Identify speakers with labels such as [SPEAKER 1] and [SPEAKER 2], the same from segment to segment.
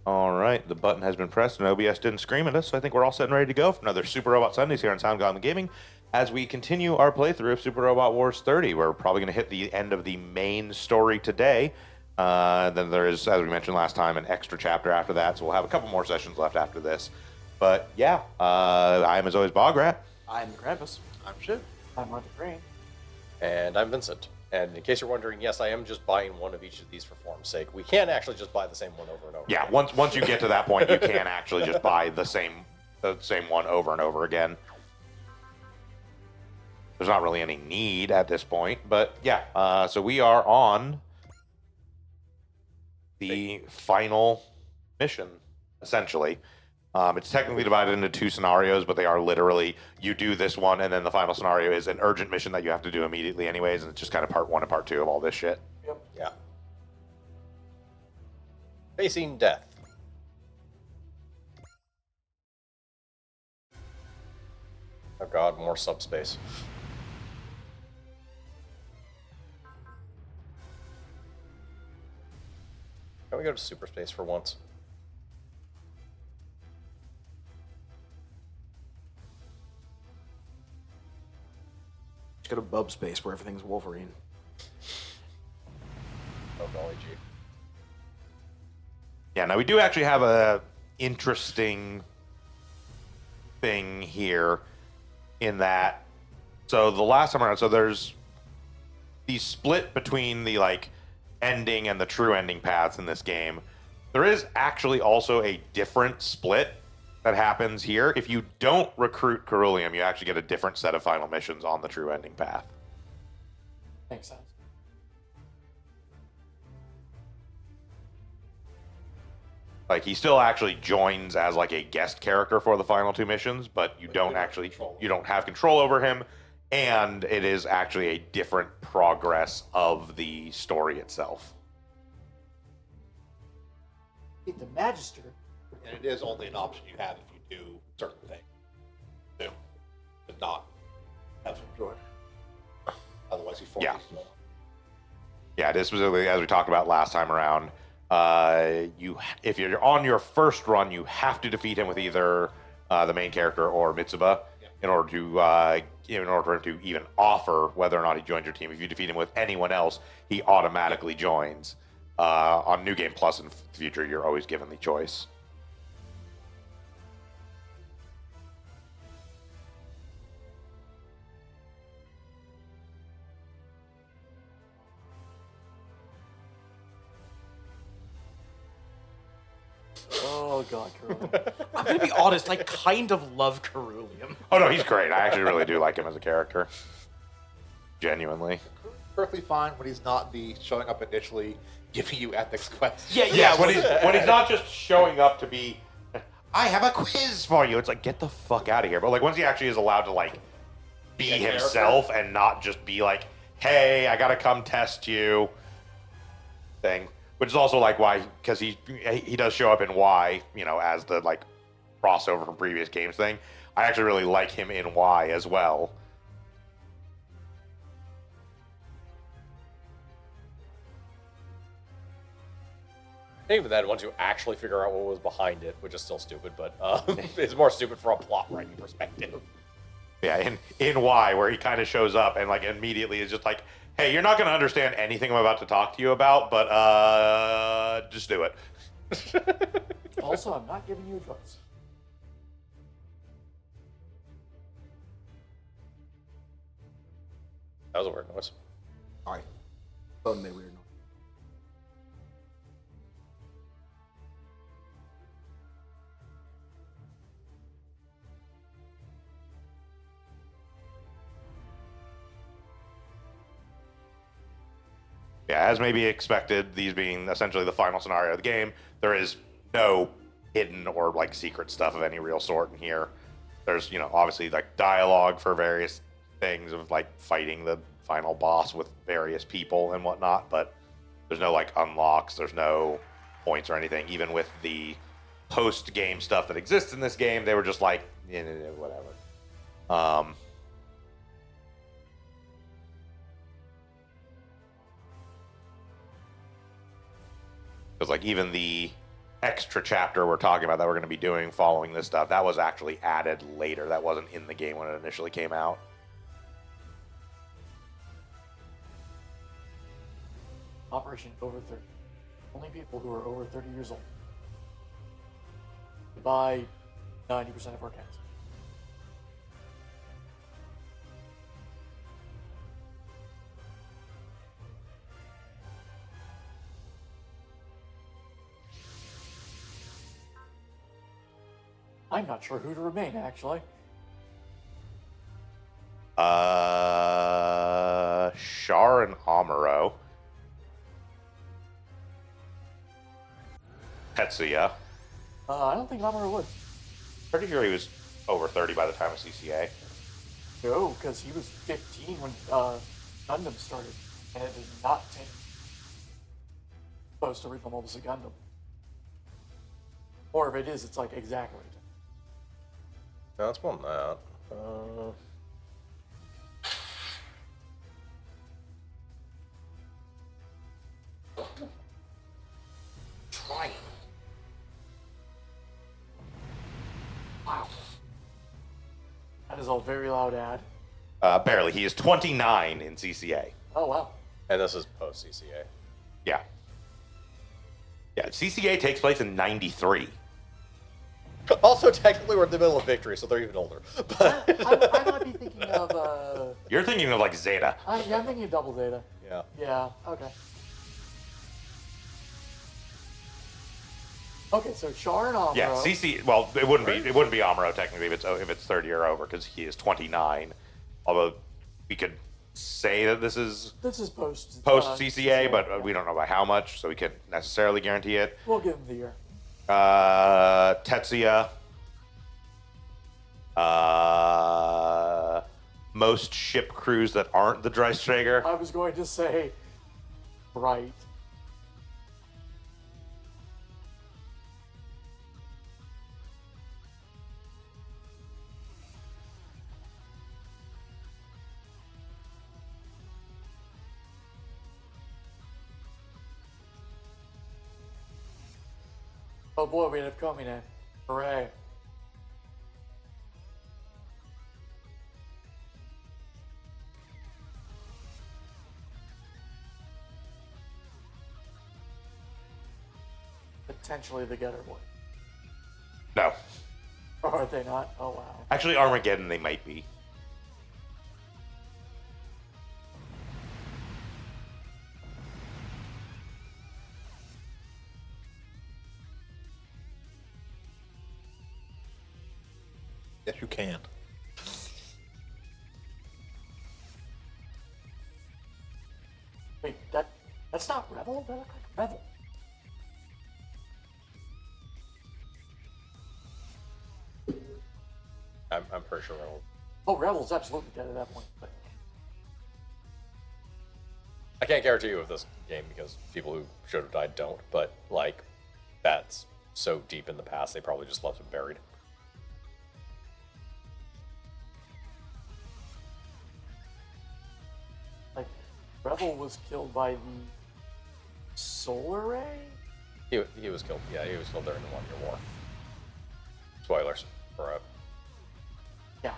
[SPEAKER 1] All right, the button has been pressed and OBS didn't scream at us, so I think we're all set and ready to go for another Super Robot Sundays here on Soundgarden Gaming. As we continue our playthrough of Super Robot Wars 30, we're probably going to hit the end of the main story today. Then there is, as we mentioned last time, an extra chapter after that, so we'll have a couple more sessions left after this. But yeah, I am as always Bograt.
[SPEAKER 2] I'm Krampus.
[SPEAKER 3] I'm Shiv.
[SPEAKER 2] I'm Monty Crane.
[SPEAKER 4] And I'm Vincent. And in case you're wondering, yes, I am just buying one of each of these for form's sake. We can't actually just buy the same one over and over.
[SPEAKER 1] Yeah,
[SPEAKER 4] again.
[SPEAKER 1] once you get to that point, you can actually just buy the same one over and over again. There's not really any need at this point, but yeah. So we are on the final mission, essentially. It's technically divided into two scenarios, but they are literally, you do this one, and then the final scenario is an urgent mission that you have to do immediately anyways, and it's just kind of part one and part two of all this shit.
[SPEAKER 2] Yep.
[SPEAKER 4] Yeah. Facing death. Oh god, more subspace. Can we go to super space for once?
[SPEAKER 2] Just go to Bub Space where everything's Wolverine.
[SPEAKER 4] Oh golly gee.
[SPEAKER 1] Yeah, now we do actually have a interesting thing here in that, so the last time around, so there's the split between the like ending and the true ending paths in this game. There is actually also a different split that happens here. If you don't recruit Ceruleum, you actually get a different set of final missions on the true ending path.
[SPEAKER 2] Makes sense.
[SPEAKER 1] Like, he still actually joins as like a guest character for the final two missions, but you don't have control over him, and it is actually a different progress of the story itself.
[SPEAKER 2] The Magister.
[SPEAKER 3] And it is only an option you have if you do certain things. Do. But not have him join. Otherwise, he forces
[SPEAKER 1] Yeah.
[SPEAKER 3] him.
[SPEAKER 1] Yeah, it is specifically, as we talked about last time around, if you're on your first run, you have to defeat him with either the main character or Mitsuba in order for him to even offer whether or not he joins your team. If you defeat him with anyone else, he automatically joins. On New Game Plus in the future, you're always given the choice.
[SPEAKER 2] Oh god, Ceruleum. I'm gonna be honest, I kind of love Ceruleum.
[SPEAKER 1] Oh no, he's great. I actually really do like him as a character. Genuinely.
[SPEAKER 3] Perfectly fine when he's not showing up initially, giving you ethics questions.
[SPEAKER 1] Yeah, when he's not just showing up to be, I have a quiz for you. It's like, get the fuck out of here. But like, once he actually is allowed to like be himself and not just be like, hey, I gotta come test you thing. Which is also like why, because he does show up in Y, as the like crossover from previous games thing. I actually really like him in Y as well.
[SPEAKER 4] Even then, once you actually figure out what was behind it, which is still stupid, but it's more stupid from a plot writing perspective.
[SPEAKER 1] Yeah, in Y, where he kind of shows up and like immediately is just like, hey, you're not going to understand anything I'm about to talk to you about, but just do it.
[SPEAKER 2] Also, I'm not giving you a choice.
[SPEAKER 4] That was a weird noise.
[SPEAKER 2] Alright. Phone made weird noise.
[SPEAKER 1] Yeah, as may be expected, these being essentially the final scenario of the game, there is no hidden or like secret stuff of any real sort in here. There's, obviously like dialogue for various things of like fighting the final boss with various people and whatnot, but there's no like unlocks, there's no points or anything. Even with the post-game stuff that exists in this game, they were just like, whatever. Because like even the extra chapter we're talking about that we're going to be doing following this stuff, that was actually added later. That wasn't in the game when it initially came out.
[SPEAKER 2] Operation Over 30. Only people who are over 30 years old. We buy 90% of our gas. I'm not sure who to remain, actually.
[SPEAKER 1] Shar and Amuro. Tetsuya.
[SPEAKER 2] I don't think Amuro would.
[SPEAKER 1] Pretty sure he was over 30 by the time of CCA.
[SPEAKER 2] No, because he was 15 when Gundam started, and it does not take supposed to read them as a Gundam. Or if it is, it's like exactly.
[SPEAKER 4] No, it's more than that.
[SPEAKER 2] Trying. Wow. That is a very loud ad.
[SPEAKER 1] Barely. He is 29 in CCA.
[SPEAKER 2] Oh, wow.
[SPEAKER 4] And this is post CCA.
[SPEAKER 1] Yeah. Yeah, CCA takes place in 93.
[SPEAKER 4] Also, technically, we're in the middle of Victory, so they're even older. But
[SPEAKER 2] I might be thinking of,
[SPEAKER 1] You're thinking of like Zeta.
[SPEAKER 2] I'm thinking of Double Zeta.
[SPEAKER 4] yeah.
[SPEAKER 2] Yeah, okay. Okay, so Char and Amuro.
[SPEAKER 1] Yeah, CC. Well, it wouldn't be Amuro technically if it's 30 or over because he is 29. Although we could say that this is
[SPEAKER 2] This is post
[SPEAKER 1] CCA, but
[SPEAKER 2] yeah.
[SPEAKER 1] we don't know by how much, so we can't necessarily guarantee it.
[SPEAKER 2] We'll give him the year.
[SPEAKER 1] Tetsuya. Most ship crews that aren't the Dreisträger.
[SPEAKER 2] I was going to say, right. Oh boy, we have coming in. Hooray. Potentially the Getter Boy.
[SPEAKER 1] No.
[SPEAKER 2] Or are they not? Oh wow.
[SPEAKER 1] Actually, Armageddon they might be.
[SPEAKER 3] Yes, you can.
[SPEAKER 2] Wait, that's not Rebel? That looks like Rebel.
[SPEAKER 4] I'm pretty sure Rebel.
[SPEAKER 2] Oh, Rebel's absolutely dead at that point. But
[SPEAKER 4] I can't guarantee you with this game because people who should have died don't, but, like, that's so deep in the past, they probably just left him buried.
[SPEAKER 2] like, Rebel was killed by the solar ray?
[SPEAKER 4] He was killed. Yeah, he was killed during the 1 Year War. Spoilers for a
[SPEAKER 2] Yeah.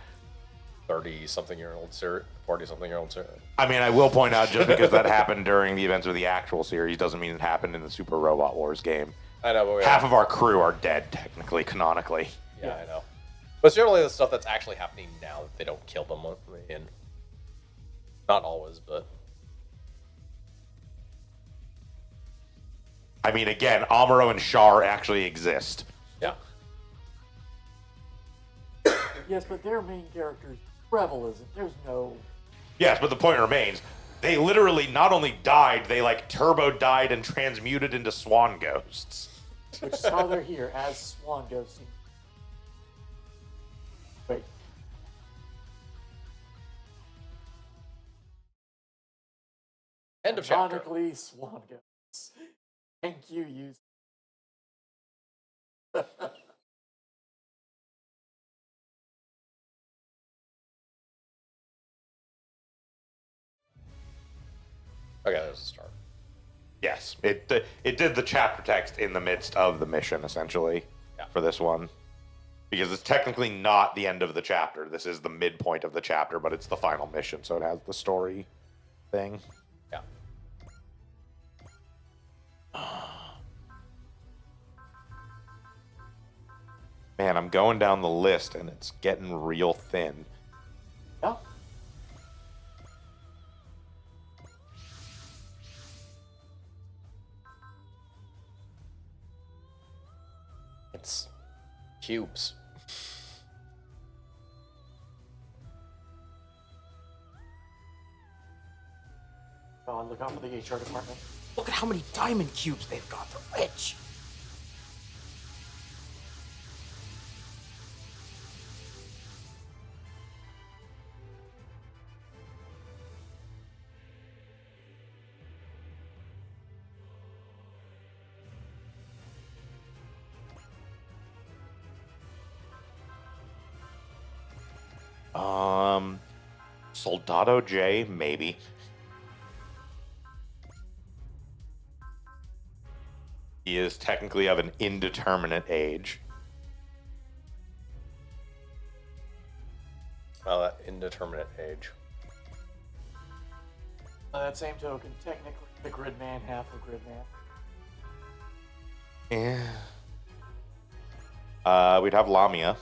[SPEAKER 4] 30-something-year-old series, 40-something-year-old series.
[SPEAKER 1] I mean, I will point out just because that happened during the events of the actual series doesn't mean it happened in the Super Robot Wars game.
[SPEAKER 4] I know, but
[SPEAKER 1] Half of our crew are dead, technically, canonically.
[SPEAKER 4] Yeah, I know. But it's generally the stuff that's actually happening now that they don't kill them in. Not always, but
[SPEAKER 1] I mean, again, Amuro and Char actually exist.
[SPEAKER 4] yeah.
[SPEAKER 2] Yes, but their main characters, Rebel isn't. There's no.
[SPEAKER 1] Yes, but the point remains, they literally not only died, they like turbo died and transmuted into swan ghosts.
[SPEAKER 2] Which is how they're here as Swan Ghosts. Wait.
[SPEAKER 4] End of chapter.
[SPEAKER 2] Ironically, Swan Ghosts. Thank you, you.
[SPEAKER 4] Okay, there's a start.
[SPEAKER 1] Yes, it did the chapter text in the midst of the mission, essentially,
[SPEAKER 4] Yeah.
[SPEAKER 1] for this one. Because it's technically not the end of the chapter. This is the midpoint of the chapter, but it's the final mission, so it has the story thing.
[SPEAKER 4] Yeah.
[SPEAKER 1] Man, I'm going down the list, and it's getting real thin.
[SPEAKER 2] Yeah.
[SPEAKER 4] It's cubes.
[SPEAKER 2] God, look out for the HR department. Look at how many diamond cubes they've got. They're rich.
[SPEAKER 1] Soldado J, maybe. He is technically of an indeterminate age.
[SPEAKER 4] Well, that indeterminate age.
[SPEAKER 2] On that same token, technically, the Gridman, half of Gridman.
[SPEAKER 1] Yeah. We'd have Lamia.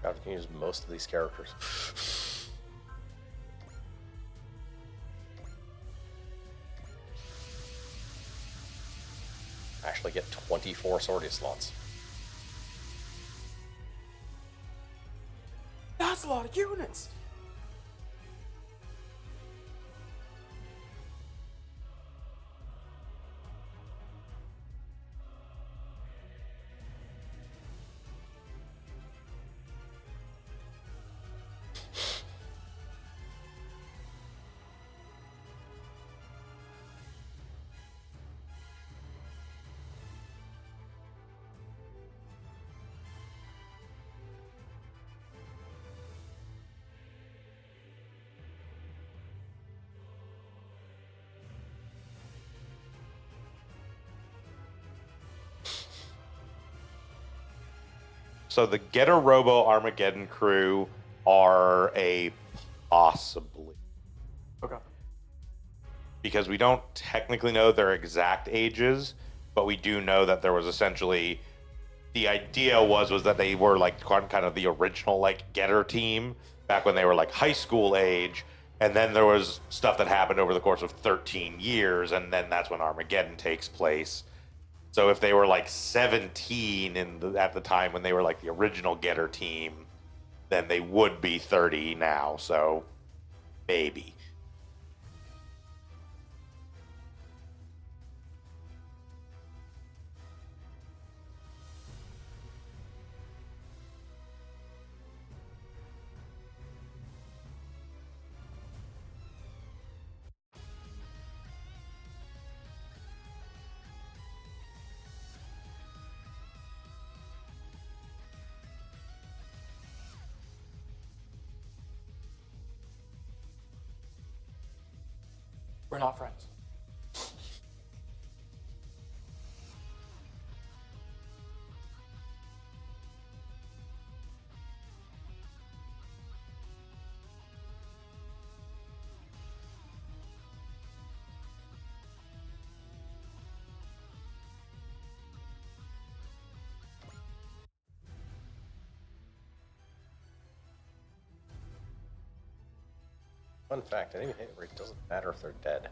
[SPEAKER 4] God, we can use most of these characters. Actually get 24 sortie slots.
[SPEAKER 2] That's a lot of units.
[SPEAKER 1] So the Getter Robo Armageddon crew are a possibly.
[SPEAKER 2] Okay.
[SPEAKER 1] Because we don't technically know their exact ages, but we do know that there was essentially the idea was that they were like kind of the original like Getter team back when they were like high school age, and then there was stuff that happened over the course of 13 years, and then that's when Armageddon takes place. So if they were like 17 at the time when they were like the original Getter team, then they would be 30 now. So maybe.
[SPEAKER 2] We're not friends.
[SPEAKER 4] Fun fact, any hit rate doesn't matter if they're dead.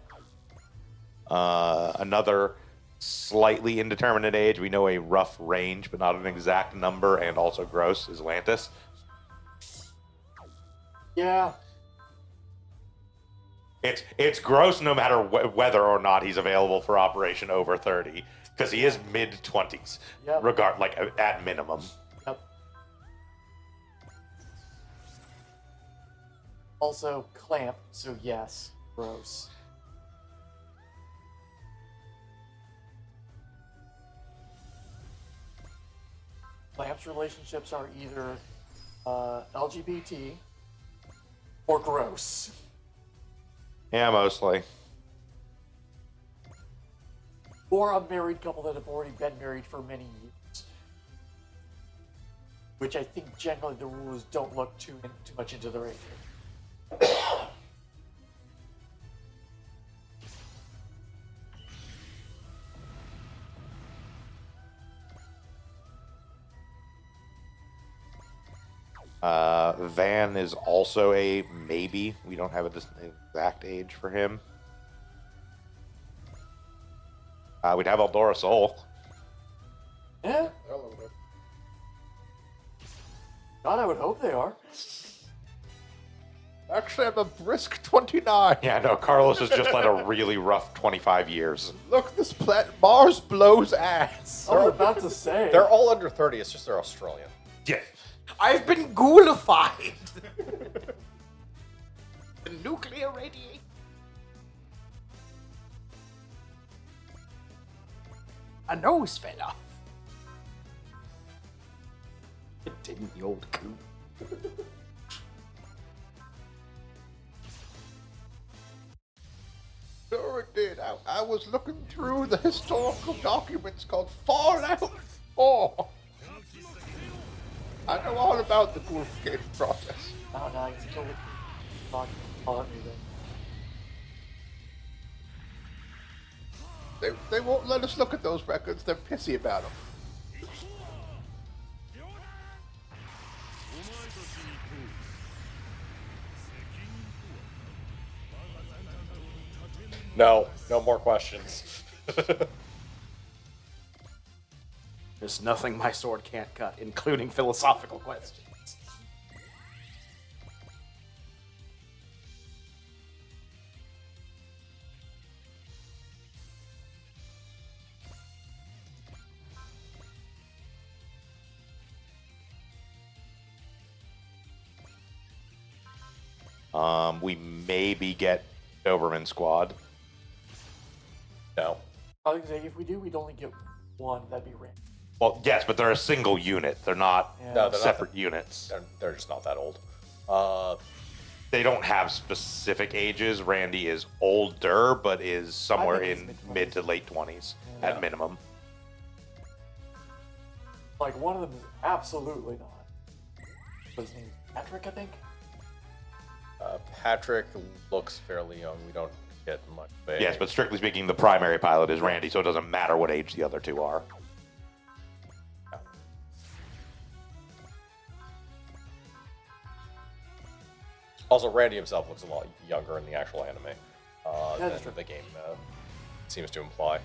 [SPEAKER 1] Another slightly indeterminate age. We know a rough range, but not an exact number, and also gross is Lantis.
[SPEAKER 2] Yeah.
[SPEAKER 1] It's gross no matter whether or not he's available for Operation Over 30. Because he is mid-20s,
[SPEAKER 2] Yep.
[SPEAKER 1] at minimum.
[SPEAKER 2] Yep. Also, clamp, so yes, gross. Clamp's relationships are either LGBT or gross.
[SPEAKER 1] Yeah, mostly.
[SPEAKER 2] Or a married couple that have already been married for many years. Which I think generally the rules don't look too much into the age.
[SPEAKER 1] Van is also a maybe. We don't have an exact age for him. We'd have Eldora Soul.
[SPEAKER 2] Yeah, God, I would hope they are.
[SPEAKER 3] Actually, I'm a brisk 29.
[SPEAKER 1] Yeah, no, Carlos has just led a really rough 25 years.
[SPEAKER 3] Look, this planet Mars blows ass.
[SPEAKER 2] I was about to say.
[SPEAKER 4] They're all under 30. It's just they're Australian.
[SPEAKER 1] Yeah.
[SPEAKER 2] I've been ghoulified. The nuclear radiation. A nose fell off. It didn't, the old coot.
[SPEAKER 3] Sure it did. I was looking through the historical documents called Fallout 4. I know all about the purification process.
[SPEAKER 2] Oh, no, you still talking about me then.
[SPEAKER 3] They won't let us look at those records. They're pissy about them.
[SPEAKER 4] No more questions.
[SPEAKER 2] There's nothing my sword can't cut, including philosophical questions.
[SPEAKER 1] We maybe get Doberman Squad.
[SPEAKER 4] No.
[SPEAKER 2] I was gonna say, if we do, we'd only get one. That'd be random.
[SPEAKER 1] Well, yes, but they're a single unit. They're not
[SPEAKER 2] Yeah.
[SPEAKER 4] No, they're not
[SPEAKER 1] separate units.
[SPEAKER 4] They're just not that old.
[SPEAKER 1] They don't have specific ages. Randy is older, but is somewhere
[SPEAKER 2] I think
[SPEAKER 1] in
[SPEAKER 2] he's mid-20s.
[SPEAKER 1] mid to late 20s
[SPEAKER 4] Yeah.
[SPEAKER 1] at minimum.
[SPEAKER 2] Like, one of them is absolutely not. His name's Patrick, I think.
[SPEAKER 4] Patrick looks fairly young. We don't get much. Big.
[SPEAKER 1] Yes, but strictly speaking, the primary pilot is Randy, so it doesn't matter what age the other two are.
[SPEAKER 4] Also, Randy himself looks a lot younger in the actual anime
[SPEAKER 2] That's
[SPEAKER 4] than
[SPEAKER 2] true.
[SPEAKER 4] the game seems to imply.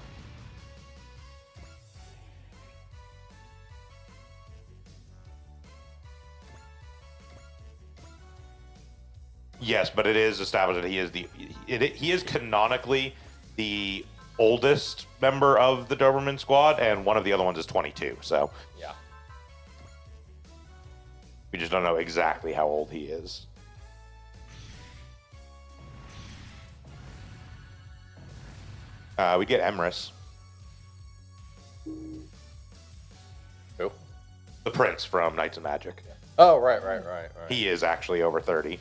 [SPEAKER 1] Yes, but it is established that he is canonically the oldest member of the Doberman Squad, and one of the other ones is 22. So
[SPEAKER 4] Yeah.
[SPEAKER 1] we just don't know exactly how old he is. We get Emrys,
[SPEAKER 4] Who?
[SPEAKER 1] the prince from Knights of Magic.
[SPEAKER 4] Oh, right.
[SPEAKER 1] He is actually over 30.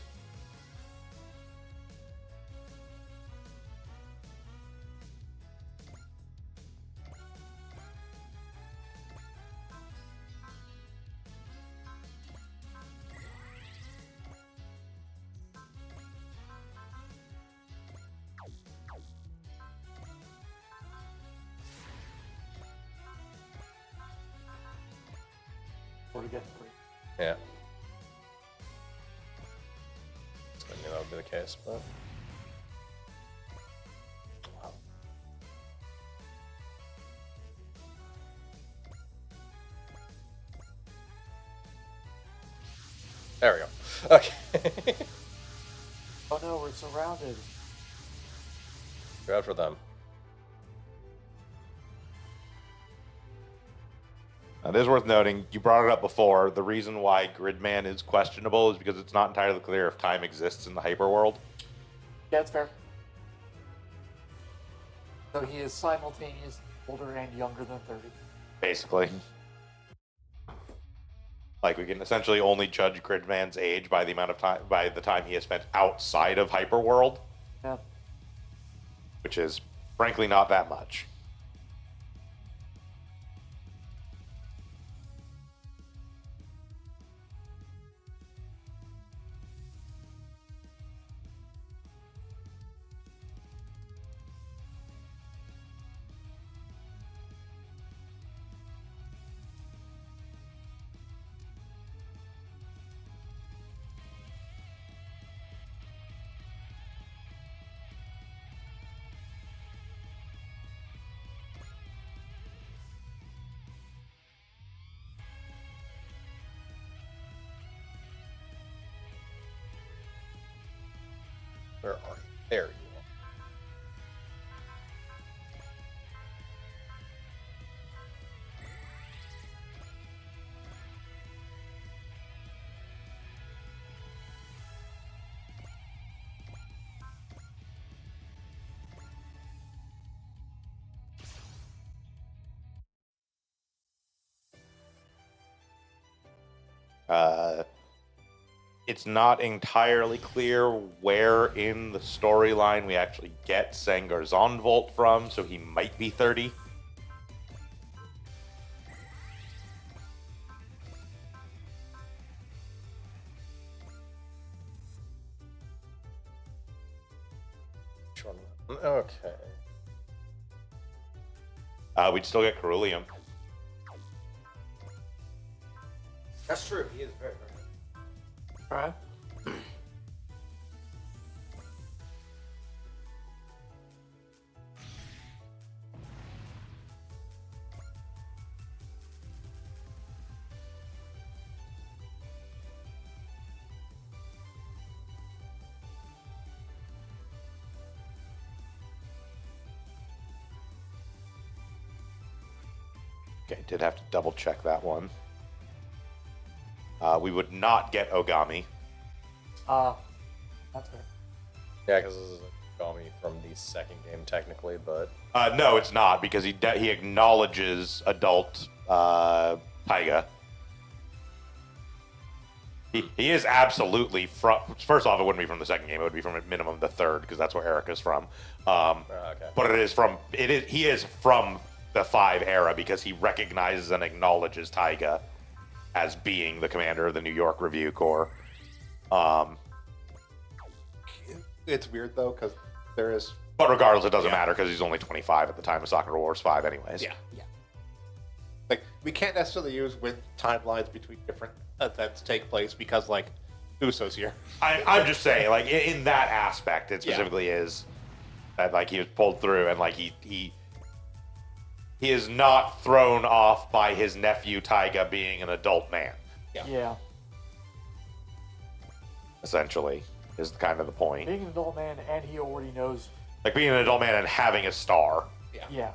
[SPEAKER 2] Or to get three.
[SPEAKER 4] Yeah. I knew that would be the case, but. There we go. Okay.
[SPEAKER 2] Oh no, we're surrounded.
[SPEAKER 4] Good for them.
[SPEAKER 1] It is worth noting, you brought it up before, the reason why Gridman is questionable is because it's not entirely clear if time exists in the hyperworld.
[SPEAKER 5] Yeah, it's fair. So he is simultaneous, older and younger than 30.
[SPEAKER 1] Basically. Like, we can essentially only judge Gridman's age by the amount of time, by the time he has spent outside of hyperworld,
[SPEAKER 5] Yeah.
[SPEAKER 1] which is frankly not that much.
[SPEAKER 4] Where are you? There you are.
[SPEAKER 1] It's not entirely clear where in the storyline we actually get Sangar Zonvolt from, so he might be 30.
[SPEAKER 4] Which one? Okay.
[SPEAKER 1] We'd still get Ceruleum.
[SPEAKER 2] That's true. He is very, very.
[SPEAKER 5] Alright.
[SPEAKER 1] Okay, did have to double check that one. We would not get Ogami.
[SPEAKER 5] That's fair.
[SPEAKER 4] Yeah, because this is a Gami from the second game, technically, but
[SPEAKER 1] No, it's not, because he acknowledges adult Taiga. He is absolutely from. First off, it wouldn't be from the second game; it would be from at minimum the third, because that's where Erica's from.
[SPEAKER 4] okay.
[SPEAKER 1] But it is from. He is from the 5 era because he recognizes and acknowledges Taiga as being the commander of the New York Review Corps.
[SPEAKER 3] It's weird though because there is
[SPEAKER 1] But regardless, it doesn't matter because he's only 25 at the time of Sakura Wars 5, anyways.
[SPEAKER 3] yeah. Like we can't necessarily use when timelines between different events take place because like Uso's here.
[SPEAKER 1] I'm just saying, like in that aspect, it specifically is that like he was pulled through and like he is not thrown off by his nephew Taiga being an adult man.
[SPEAKER 5] Yeah.
[SPEAKER 1] Essentially, is kind of the point.
[SPEAKER 5] Being an adult man and he already knows.
[SPEAKER 1] Like being an adult man and having a star.
[SPEAKER 5] Yeah.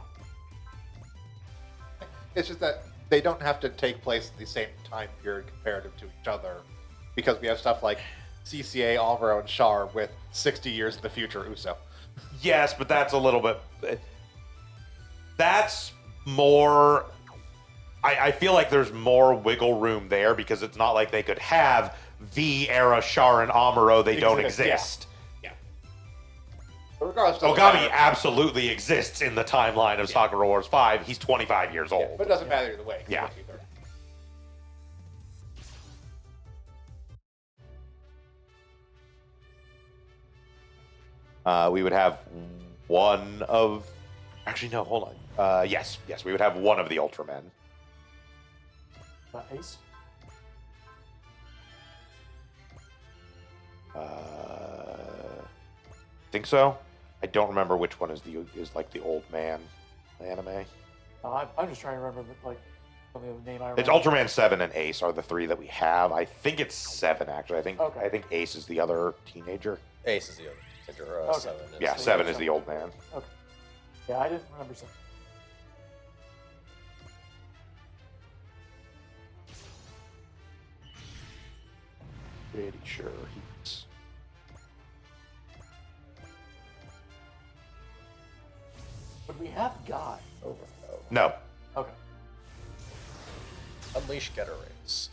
[SPEAKER 3] It's just that they don't have to take place in the same time period comparative to each other because we have stuff like CCA, Alvaro, and Char with 60 years in the future Uso.
[SPEAKER 1] Yes, but that's a little bit. That's more. I feel like there's more wiggle room there because it's not like they could have the era Char and Amuro. They don't exist.
[SPEAKER 3] Yeah. But regardless, it doesn't
[SPEAKER 1] Ogami
[SPEAKER 3] matter.
[SPEAKER 1] absolutely exists in the timeline of Sakura Wars 5. He's 25 years
[SPEAKER 3] Yeah,
[SPEAKER 1] old.
[SPEAKER 3] but it doesn't matter either way. 'Cause
[SPEAKER 1] Yeah.
[SPEAKER 3] he'll be there.
[SPEAKER 1] We would have one of. Actually, no, hold on. Yes, we would have one of the Ultramen.
[SPEAKER 5] Ace.
[SPEAKER 1] Think so. I don't remember which one is like the old man anime.
[SPEAKER 5] I'm just trying to remember like the name I remember.
[SPEAKER 1] It's Ultraman 7 and Ace are the 3 that we have. I think it's 7 actually.
[SPEAKER 5] Okay.
[SPEAKER 1] I think Ace is the other teenager.
[SPEAKER 4] Ace is the other. Major,
[SPEAKER 5] Okay.
[SPEAKER 4] 7 is
[SPEAKER 1] Yeah,
[SPEAKER 5] So
[SPEAKER 1] 7
[SPEAKER 5] yeah,
[SPEAKER 1] is the old man.
[SPEAKER 5] Okay. Yeah, I didn't remember something.
[SPEAKER 1] pretty sure he's.
[SPEAKER 5] Would we have Guy?
[SPEAKER 4] Overthrow.
[SPEAKER 1] No.
[SPEAKER 5] Okay.
[SPEAKER 4] Unleash Getter Race.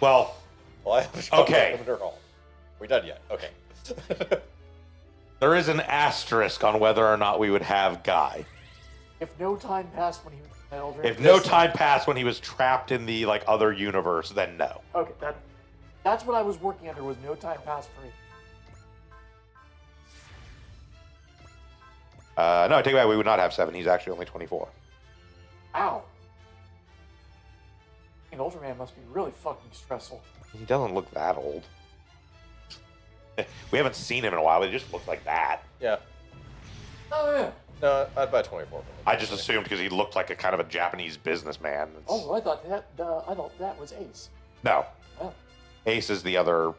[SPEAKER 1] Well,
[SPEAKER 4] Well, I have
[SPEAKER 1] Okay.
[SPEAKER 4] Limiter Hall. We done yet? Okay.
[SPEAKER 1] there is an asterisk on whether or not we would have Guy.
[SPEAKER 5] If no time passed when he was an elder.
[SPEAKER 1] If no time passed when he was trapped in the like other universe, then no.
[SPEAKER 5] Okay, that's what I was working under. Was no time passed for me.
[SPEAKER 1] No, I take it back. We would not have 7. He's actually only 24.
[SPEAKER 5] Ow. An Ultraman must be really fucking stressful.
[SPEAKER 1] He doesn't look that old. We haven't seen him in a while, but he just looks like that.
[SPEAKER 4] Yeah.
[SPEAKER 5] Oh yeah.
[SPEAKER 4] No, I'd buy 24 for him.
[SPEAKER 1] I just assumed because he looked like a kind of a Japanese businessman. It's-
[SPEAKER 5] Oh, I thought that was Ace.
[SPEAKER 1] No.
[SPEAKER 5] Oh,
[SPEAKER 1] Ace is the other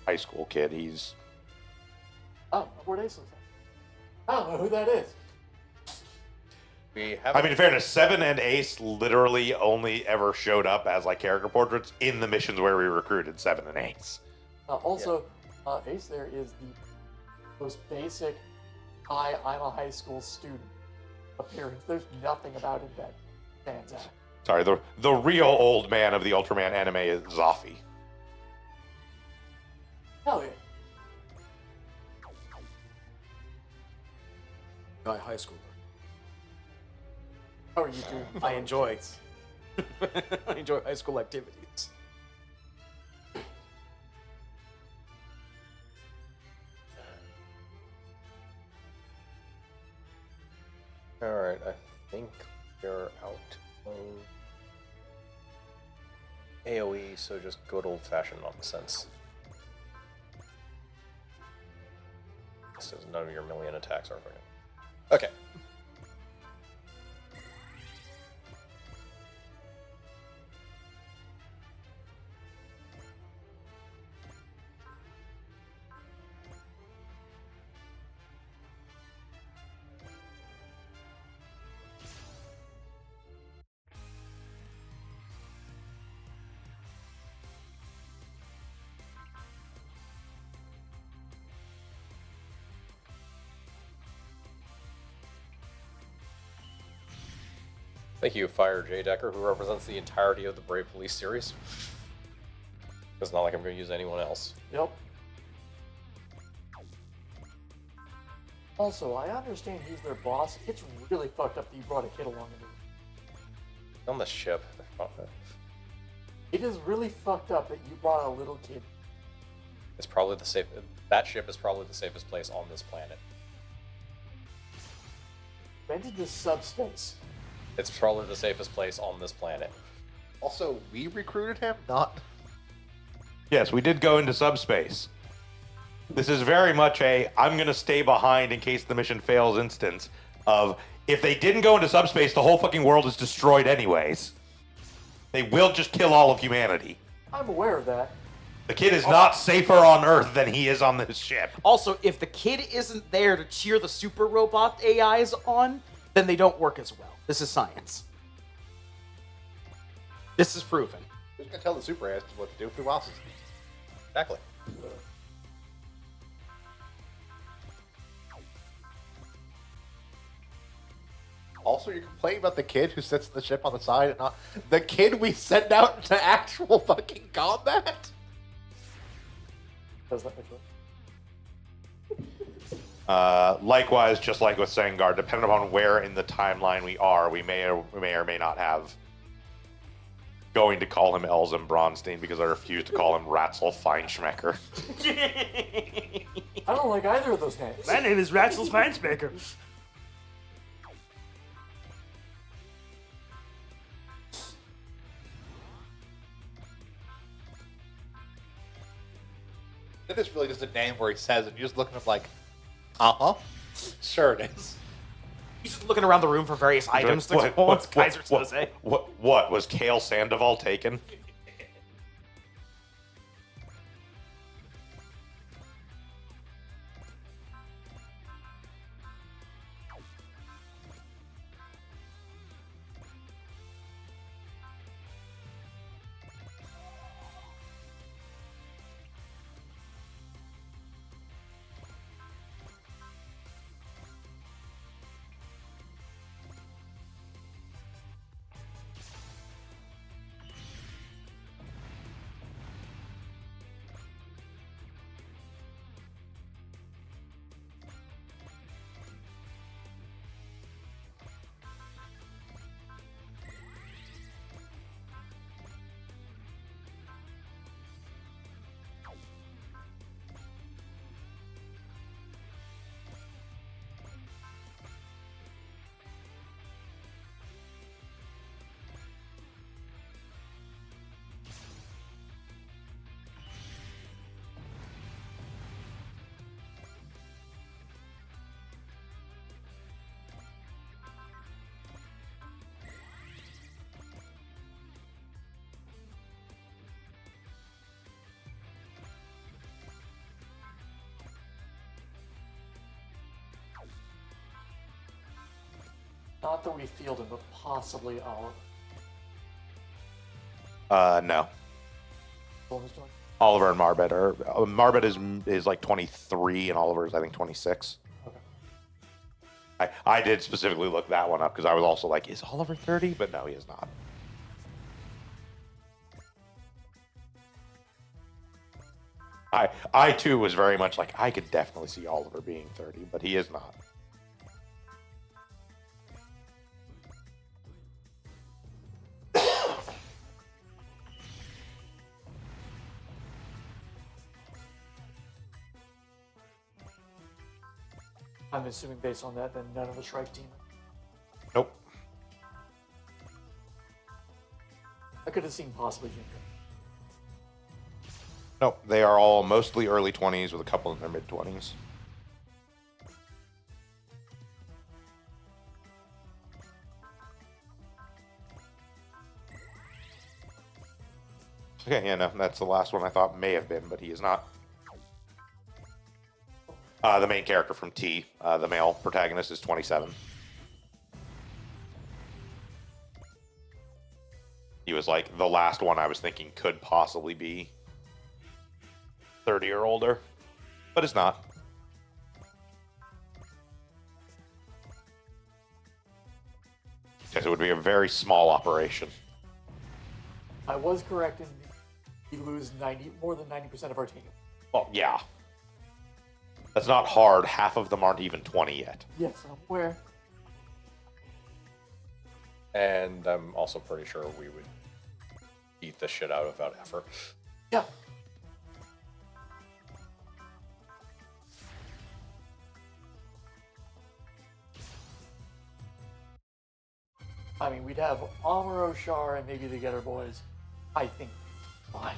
[SPEAKER 1] high school kid. He's.
[SPEAKER 5] oh, where'd Ace looks like? I don't know who that is.
[SPEAKER 4] We have.
[SPEAKER 1] I mean, in fairness, 7 and Ace literally only ever showed up as like character portraits in the missions where we recruited 7 and Ace.
[SPEAKER 5] Also, Ace there is the most basic "Hi, I'm a high school student" appearance. There's nothing about him that stands out.
[SPEAKER 1] Sorry, the real old man of the Ultraman anime is Zaffi.
[SPEAKER 5] Hell yeah.
[SPEAKER 2] Guy high schooler.
[SPEAKER 5] How are you doing?
[SPEAKER 2] I enjoy. I enjoy high school activities.
[SPEAKER 4] Alright, I think we're out of AoE, so just good old fashioned nonsense. Says none of your million attacks are for him. Okay. Thank you, Fire J. Decker, who represents the entirety of the Brave Police series. It's not like I'm going to use anyone else.
[SPEAKER 5] Yep. Also, I understand he's their boss. It's really fucked up that you brought a kid along into it.
[SPEAKER 4] On the ship.
[SPEAKER 5] It is really fucked up that you brought a little kid.
[SPEAKER 4] It's probably the safe. That ship is probably the safest place on this planet.
[SPEAKER 5] Rented to subspace.
[SPEAKER 4] It's probably the safest place on this planet.
[SPEAKER 3] Also, we recruited him, not.
[SPEAKER 1] Yes, we did go into subspace. This is very much a I'm going to stay behind in case the mission fails instance of if they didn't go into subspace, the whole fucking world is destroyed anyways. They will just kill all of humanity.
[SPEAKER 5] I'm aware of that.
[SPEAKER 1] The kid is not safer on Earth than he is on this ship.
[SPEAKER 2] Also, if the kid isn't there to cheer the super robot AIs on, then they don't work as well. This is science. This is proven.
[SPEAKER 3] Who's gonna tell the super ass what to do? Who else is?
[SPEAKER 4] Exactly.
[SPEAKER 3] Also, you're complaining about the kid who sits in the ship on the side and not the kid we send out into actual fucking combat?
[SPEAKER 5] Does that make sense?
[SPEAKER 1] Likewise, just like with Sengar, depending upon where in the timeline we are, we may or may not have going to call him Elzem Bronstein because I refuse to call him Ratzel Feinschmecker.
[SPEAKER 5] I don't like either of those names.
[SPEAKER 2] My name is Ratzel Feinspecker.
[SPEAKER 3] It is really just a name where he says, and you just look at him like, uh-huh. Sure it is.
[SPEAKER 2] He's just looking around the room for various items to go. What's Kaiser Soze?
[SPEAKER 1] What was Kale Sandoval taken?
[SPEAKER 5] Not that we fielded, but possibly Oliver.
[SPEAKER 1] No.
[SPEAKER 5] Oliver's doing-
[SPEAKER 1] Oliver and Marbet are. Marbet is like 23, and Oliver is I think 26.
[SPEAKER 5] Okay.
[SPEAKER 1] I did specifically look that one up because I was also like, is Oliver 30? But no, he is not. I too was very much like I could definitely see Oliver being 30, but he is not.
[SPEAKER 5] I'm assuming based on that, then none of the Shrike team.
[SPEAKER 1] Nope.
[SPEAKER 5] I could have seen possibly Ginger.
[SPEAKER 1] Nope. They are all mostly early 20s with a couple in their mid 20s. Okay, yeah, no, that's the last one I thought may have been, but he is not. The main character from T, the male protagonist, is 27. He was like the last one I was thinking could possibly be 30 or older, but it's not. Because it would be a very small operation.
[SPEAKER 5] I was correct in we lose more than 90% of our team.
[SPEAKER 1] Well, yeah. That's not hard. Half of them aren't even 20 yet.
[SPEAKER 5] Yes, I'm aware.
[SPEAKER 4] And I'm also pretty sure we would beat the shit out without effort.
[SPEAKER 5] Yeah. I mean, we'd have Amuro, Shar, and maybe the Getter Boys. I think fine.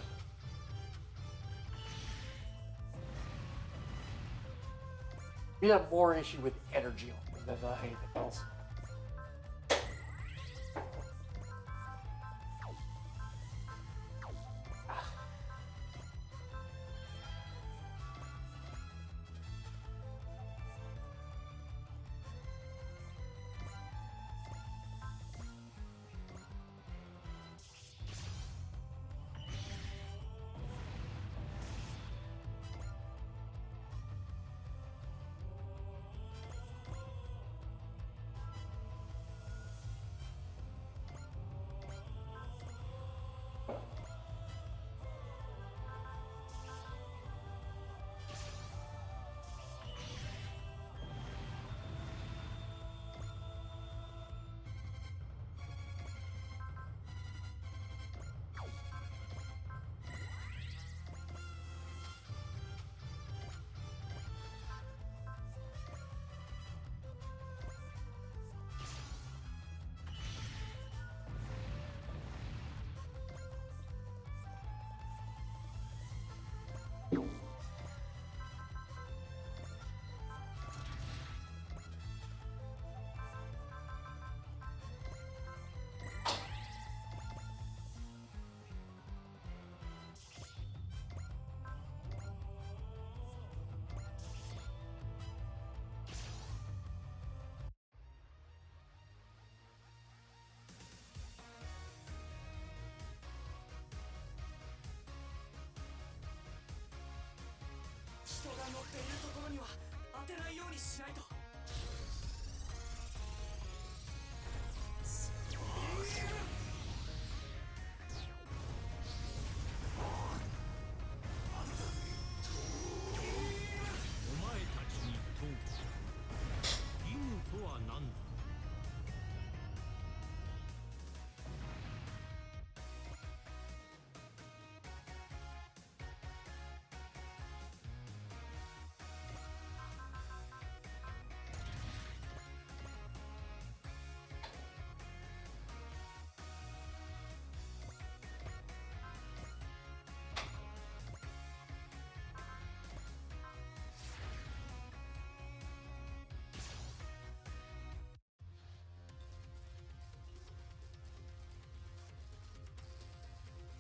[SPEAKER 5] We'd have more issue with energy on them than anything else.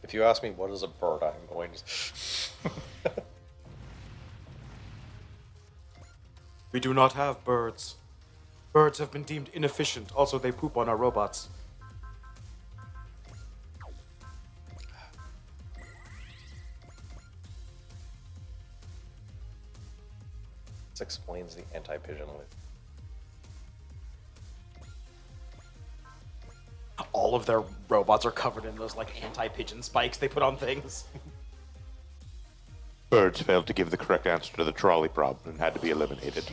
[SPEAKER 4] If you ask me what is a bird, I'm going to.
[SPEAKER 6] We do not have birds.
[SPEAKER 2] Birds have been deemed inefficient. Also, they poop on our robots.
[SPEAKER 4] This explains the anti-pigeon loop.
[SPEAKER 2] All of their robots are covered in those like anti-pigeon spikes they put on things.
[SPEAKER 1] Birds failed to give the correct answer to the trolley problem and had to be eliminated.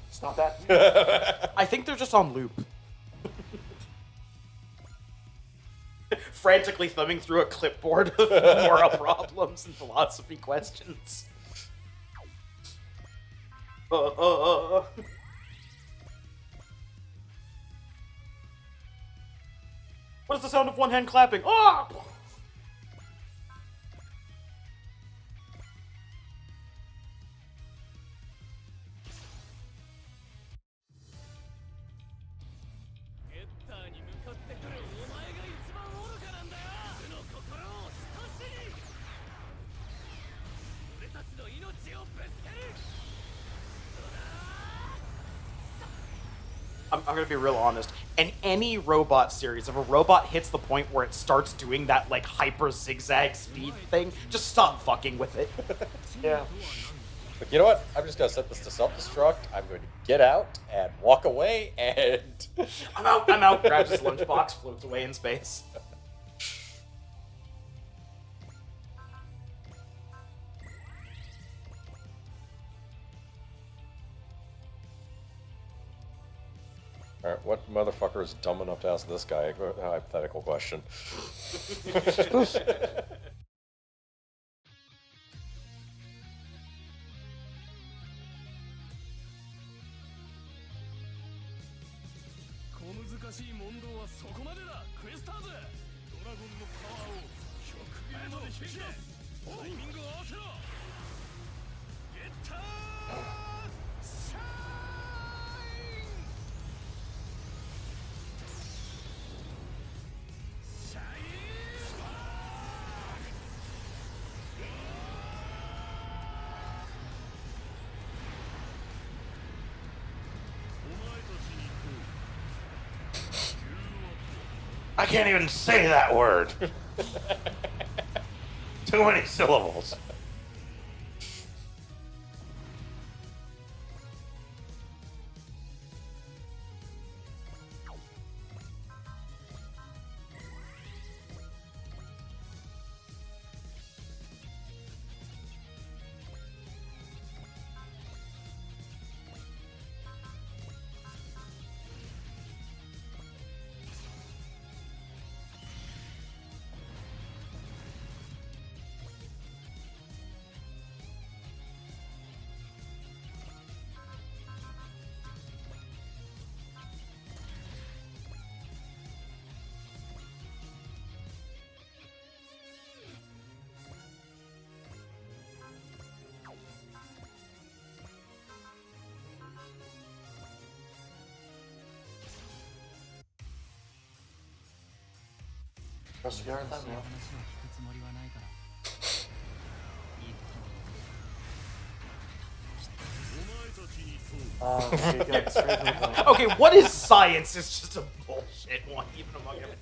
[SPEAKER 5] It's not that.
[SPEAKER 2] I think they're just on loop. Frantically thumbing through a clipboard of moral problems and philosophy questions. What is the sound of one hand clapping? Ah! I'm gonna be real honest. In any robot series, if a robot hits the point where it starts doing that like hyper zigzag speed thing, just stop fucking with it.
[SPEAKER 5] Yeah.
[SPEAKER 4] But you know what? I'm just gonna set this to self-destruct. I'm going to get out and walk away, and
[SPEAKER 2] I'm out. Grabs his lunchbox, floats away in space.
[SPEAKER 4] all right, what motherfucker is dumb enough to ask this guy a hypothetical question?
[SPEAKER 1] I can't even say that word. Too many syllables.
[SPEAKER 5] Just scared of them, yeah. Okay, good. Straight to the point.
[SPEAKER 2] Okay, what is science? It's just a bullshit one, even among everything.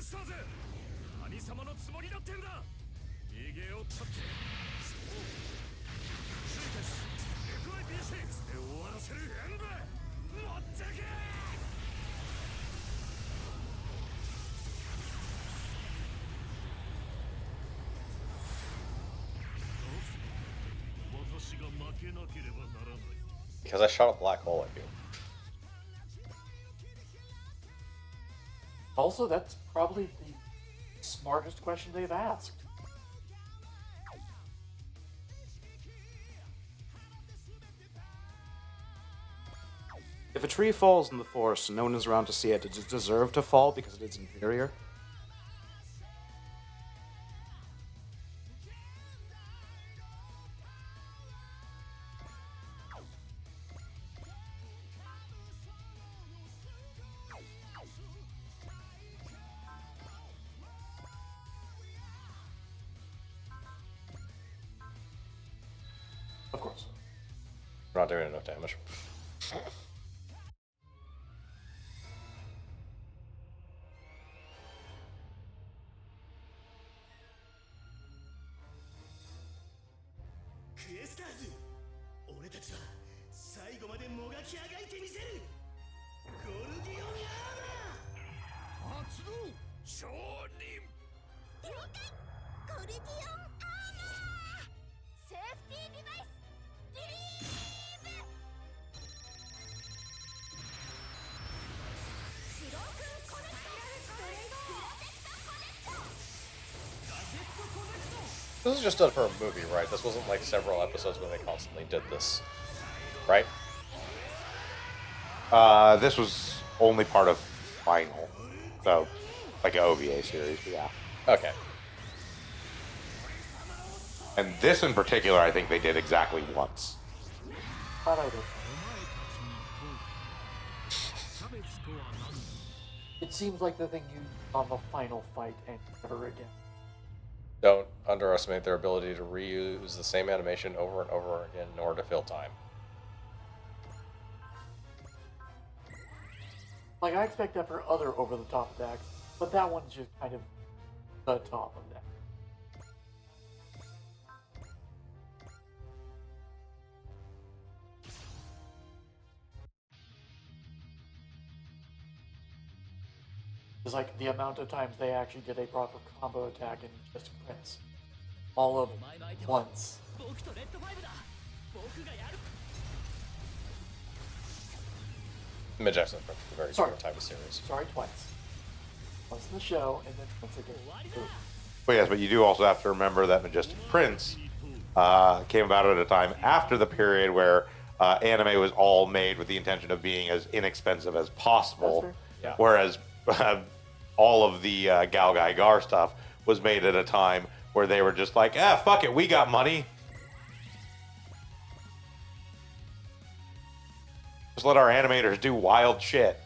[SPEAKER 6] したぜ。何様のつもりだってんだ。逃げよったって。そう。追加し FIPC で終わらせる演武。持ってけ。私が負けなければならない。
[SPEAKER 4] Because I shot a black hole at you.
[SPEAKER 5] Also, that's probably the smartest question they've asked.
[SPEAKER 2] If a tree falls in the forest and no one is around to see it, does it deserve to fall because it is inferior?
[SPEAKER 5] Of course.
[SPEAKER 4] We're not doing enough damage. This is just done for a movie, right? This wasn't like several episodes where they constantly did this, right?
[SPEAKER 1] This was only part of Final, so like an OVA series, but yeah.
[SPEAKER 4] Okay.
[SPEAKER 1] And this in particular, I think they did exactly once.
[SPEAKER 5] Thought I did. It seems like the thing used on the final fight and never again.
[SPEAKER 4] Don't underestimate their ability to reuse the same animation over and over again in order to fill time.
[SPEAKER 5] Like, I expect that for other over-the-top attacks, but that one's just kind of the top of that. It's like the amount of times they actually did a proper combo attack in Majestic Prince. All of them once.
[SPEAKER 4] Majestic Prince is a very different type of series.
[SPEAKER 5] Sorry, twice. Once in the show, and then once again. Ooh.
[SPEAKER 1] But yes, but you do also have to remember that Majestic Prince came about at a time after the period where anime was all made with the intention of being as inexpensive as possible,
[SPEAKER 5] That's
[SPEAKER 4] fair. Yeah.
[SPEAKER 1] whereas all of the Galgai Gar stuff was made at a time where they were just like, fuck it, we got money. Just let our animators do wild shit.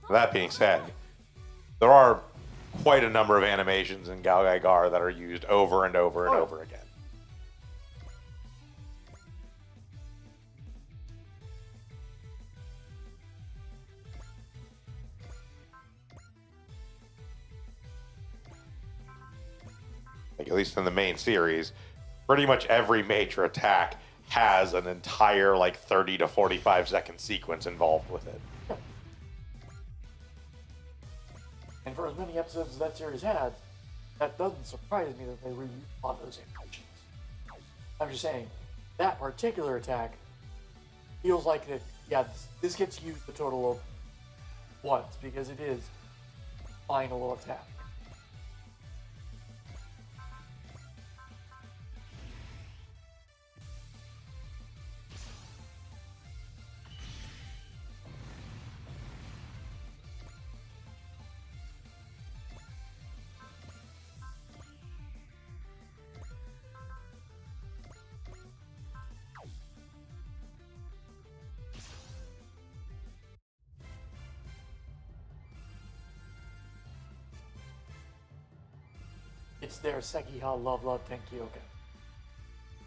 [SPEAKER 1] That being said, there are quite a number of animations in Galgai Gar that are used over and over and over again. Like, at least in the main series, pretty much every major attack has an entire like 30 to 45 second sequence involved with it.
[SPEAKER 5] And for as many episodes as that series had, that doesn't surprise me that they reused a lot of those animations. I'm just saying, that particular attack feels like that, yeah, this gets used a total of once, because it is final attack.
[SPEAKER 6] 「
[SPEAKER 5] It's their Sekiha Love Love Tenkyoka.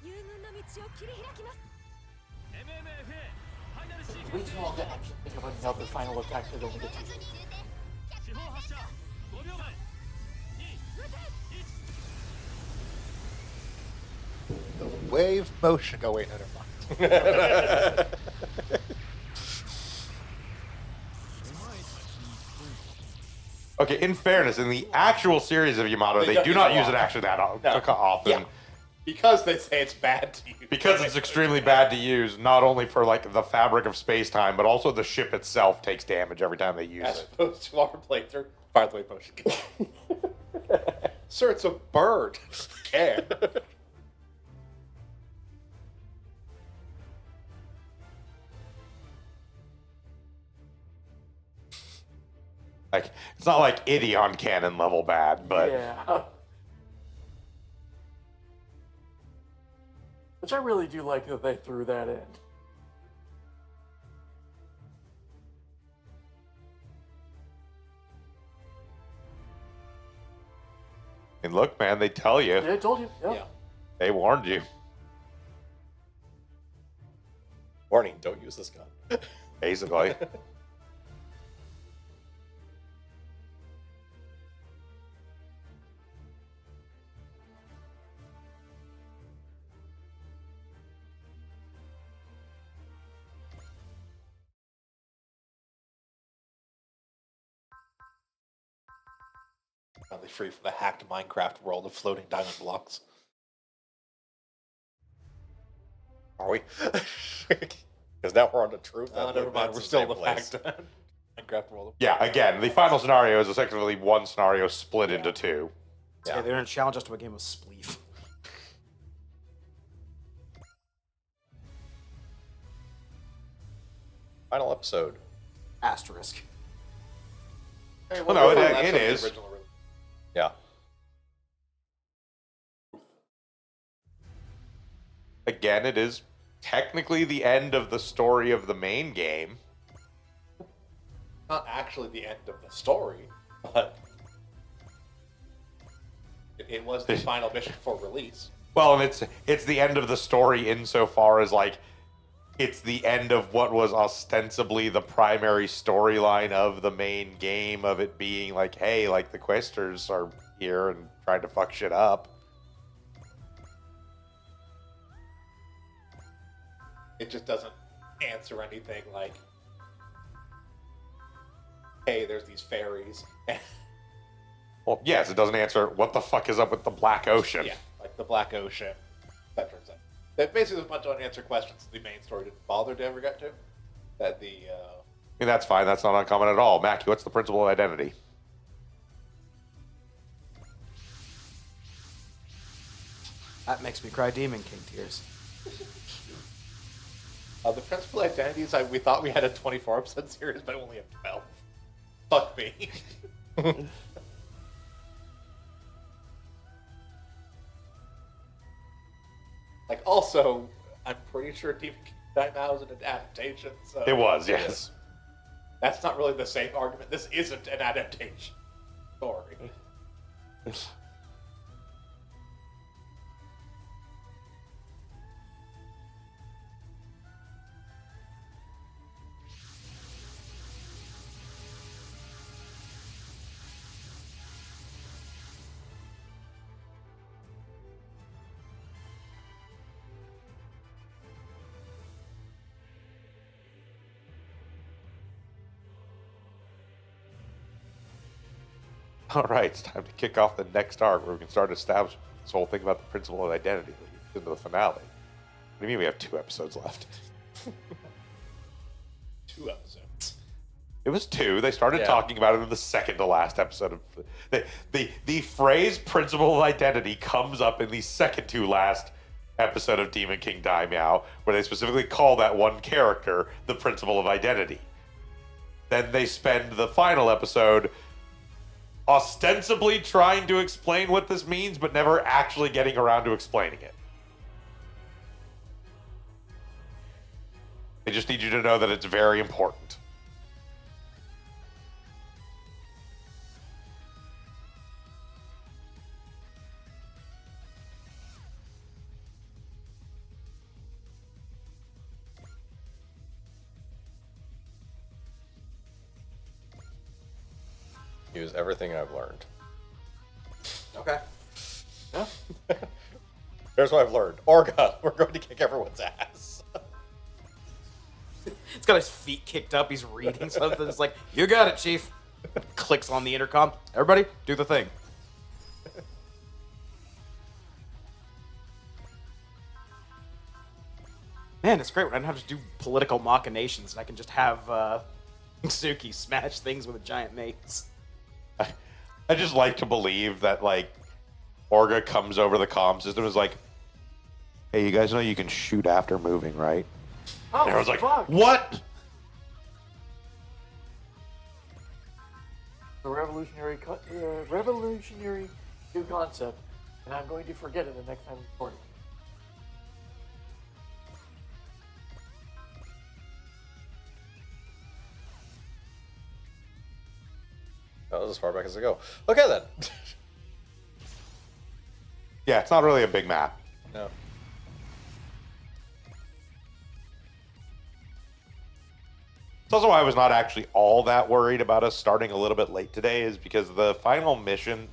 [SPEAKER 7] 遊軍の道を切り開きます
[SPEAKER 6] MMFA ファイナルシー
[SPEAKER 5] We just want to actually think of another final attack they're going to get to.
[SPEAKER 6] 四方発射5秒前2
[SPEAKER 3] Wave motion. Oh, wait, no, never mind.
[SPEAKER 1] Okay, in fairness, in the actual series of Yamato, they
[SPEAKER 3] don't
[SPEAKER 1] do
[SPEAKER 3] use
[SPEAKER 1] not
[SPEAKER 3] it a
[SPEAKER 1] use it
[SPEAKER 3] lot.
[SPEAKER 1] actually that
[SPEAKER 3] No.
[SPEAKER 1] often.
[SPEAKER 3] Yeah. Because they say it's bad to you.
[SPEAKER 1] Because it's extremely bad to use, not only for like the fabric of space time, but also the ship itself takes damage every time they use
[SPEAKER 3] As
[SPEAKER 1] it.
[SPEAKER 3] opposed to our playthrough. Fire the wave motion. Sir, it's a bird. Care.
[SPEAKER 1] Like it's not like Idion cannon level bad, but
[SPEAKER 5] Yeah. Which I really do like that they threw that in.
[SPEAKER 1] and look, man, they tell you,
[SPEAKER 5] Yeah, I told you. Yeah.
[SPEAKER 3] Yeah.
[SPEAKER 1] they warned you.
[SPEAKER 4] Warning, don't use this gun.
[SPEAKER 1] Basically.
[SPEAKER 3] Finally free from the hacked Minecraft world of floating diamond blocks.
[SPEAKER 4] Are we? Because now we're on the truth.
[SPEAKER 3] Oh,
[SPEAKER 4] that
[SPEAKER 3] never mind.
[SPEAKER 4] that's
[SPEAKER 3] We're
[SPEAKER 4] the
[SPEAKER 3] still
[SPEAKER 4] same
[SPEAKER 3] in the
[SPEAKER 4] place.
[SPEAKER 3] hacked Minecraft world.
[SPEAKER 1] Yeah, again, the final scenario is effectively one scenario split into two.
[SPEAKER 2] Yeah, they're gonna challenge us to a game of Spleef.
[SPEAKER 4] Final episode.
[SPEAKER 2] Asterisk.
[SPEAKER 3] Hey,
[SPEAKER 1] Well, no,
[SPEAKER 3] that's
[SPEAKER 1] it
[SPEAKER 3] from the
[SPEAKER 1] is.
[SPEAKER 3] original release.
[SPEAKER 4] Yeah.
[SPEAKER 1] Again, it is technically the end of the story of the main game.
[SPEAKER 3] Not actually the end of the story, but it was the final mission for release.
[SPEAKER 1] Well, and it's the end of the story insofar as like it's the end of what was ostensibly the primary storyline of the main game, of it being like, hey, like the Questers are here and trying to fuck shit up.
[SPEAKER 3] It just doesn't answer anything like, hey, there's these fairies.
[SPEAKER 1] Well, yes, it doesn't answer what the fuck is up with the Black Ocean.
[SPEAKER 3] Yeah, like the Black Ocean, etc. etc. That basically was a bunch of unanswered questions the main story didn't bother to ever get to. That the
[SPEAKER 1] I mean, that's fine. That's not uncommon at all. Mackie, what's the principle of identity?
[SPEAKER 2] That makes me cry Demon King tears.
[SPEAKER 3] the principal identities, we thought we had a 24 episode series, but I only have 12. Fuck me. Like, also, I'm pretty sure Demon King Daimao is an adaptation, so...
[SPEAKER 1] It was, yes.
[SPEAKER 3] That's not really the same argument. This isn't an adaptation story.
[SPEAKER 1] All right, it's time to kick off the next arc where we can start establishing this whole thing about the principle of identity into the finale. What do you mean we have 2 episodes left?
[SPEAKER 3] 2 episodes.
[SPEAKER 1] It was 2. They started
[SPEAKER 4] Yeah.
[SPEAKER 1] talking about it in the second to last episode of the phrase principle of identity comes up in the second to last episode of Demon King Daimao, where they specifically call that one character the principle of identity. Then they spend the final episode ostensibly trying to explain what this means, but never actually getting around to explaining it. They just need you to know that it's very important.
[SPEAKER 4] Use everything I've learned.
[SPEAKER 2] Okay.
[SPEAKER 5] Yeah.
[SPEAKER 4] Here's what I've learned. Orga, we're going to kick everyone's ass.
[SPEAKER 2] He's got his feet kicked up. He's reading something. It's like, you got it, Chief. Clicks on the intercom. Everybody, do the thing. Man, it's great when I don't have to do political machinations and I can just have Suki smash things with a giant mace.
[SPEAKER 1] I just like to believe that like Orga comes over the comm system and is like, "Hey, you guys know you can shoot after moving, right?"
[SPEAKER 5] Oh,
[SPEAKER 1] And everyone's like,
[SPEAKER 5] fuck.
[SPEAKER 1] "What?"
[SPEAKER 5] The revolutionary new concept, and I'm going to forget it the next time we record it.
[SPEAKER 4] That was as far back as I go. Okay then.
[SPEAKER 1] Yeah, it's not really a big map.
[SPEAKER 4] No.
[SPEAKER 1] It's also why I was not actually all that worried about us starting a little bit late today, is because the final mission,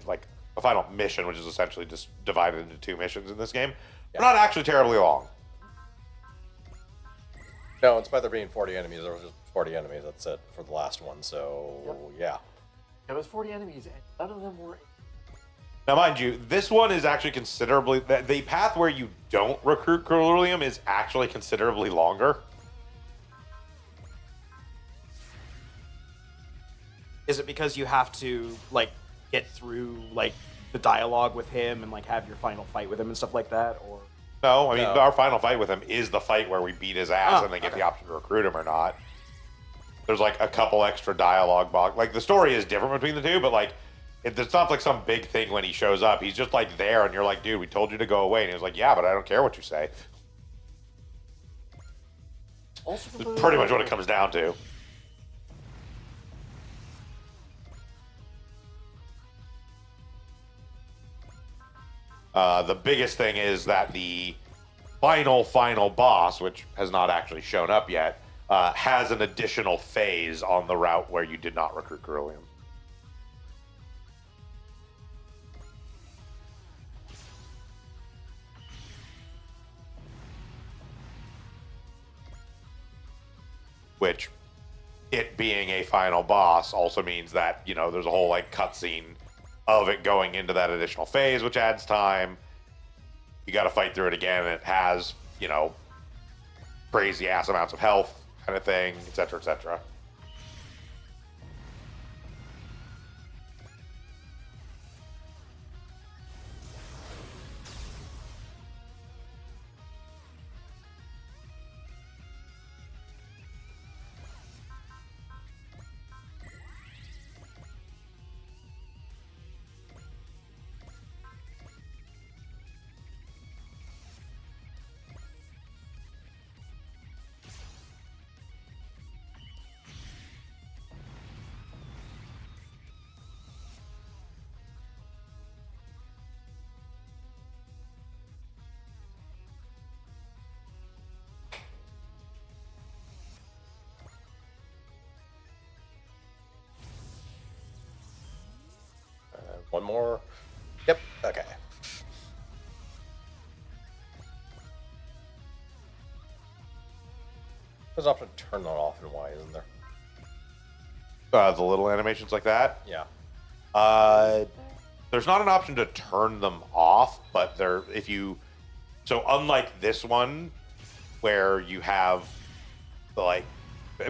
[SPEAKER 1] like a final mission, which is essentially just divided into 2 missions in this game, are not actually terribly long.
[SPEAKER 4] No, in spite of there being 40 enemies, there was just 40 enemies. That's it for the last one. So yeah.
[SPEAKER 5] It was 40 enemies, and none of them were.
[SPEAKER 1] Now, mind you, this one is actually considerably... The path where you don't recruit Ceruleum is actually considerably longer.
[SPEAKER 2] Is it because you have to like get through like the dialogue with him and like have your final fight with him and stuff like that, or?
[SPEAKER 1] No, I mean,
[SPEAKER 4] No.
[SPEAKER 1] our final fight with him is the fight where we beat his ass
[SPEAKER 2] Oh,
[SPEAKER 1] and they get
[SPEAKER 2] okay.
[SPEAKER 1] the option to recruit him or not. There's like a couple extra dialogue box. Like the story is different between the two, but like it's not like some big thing when he shows up. He's just like there, and you're like, dude, we told you to go away, and he was like, yeah, but I don't care what you say.
[SPEAKER 5] Also,
[SPEAKER 1] It's pretty much what it comes down to. The biggest thing is that the final boss, which has not actually shown up yet, has an additional phase on the route where you did not recruit Ceruleum. Which, it being a final boss, also means that, you know, there's a whole like cutscene of it going into that additional phase, which adds time. You got to fight through it again, and it has, you know, crazy ass amounts of health, kind of thing, etc., etc.
[SPEAKER 4] One more. Yep. Okay. There's an option to turn that off and why, isn't there?
[SPEAKER 1] The little animations like that.
[SPEAKER 4] Yeah.
[SPEAKER 1] There's not an option to turn them off, but there, if you, so unlike this one, where you have, like,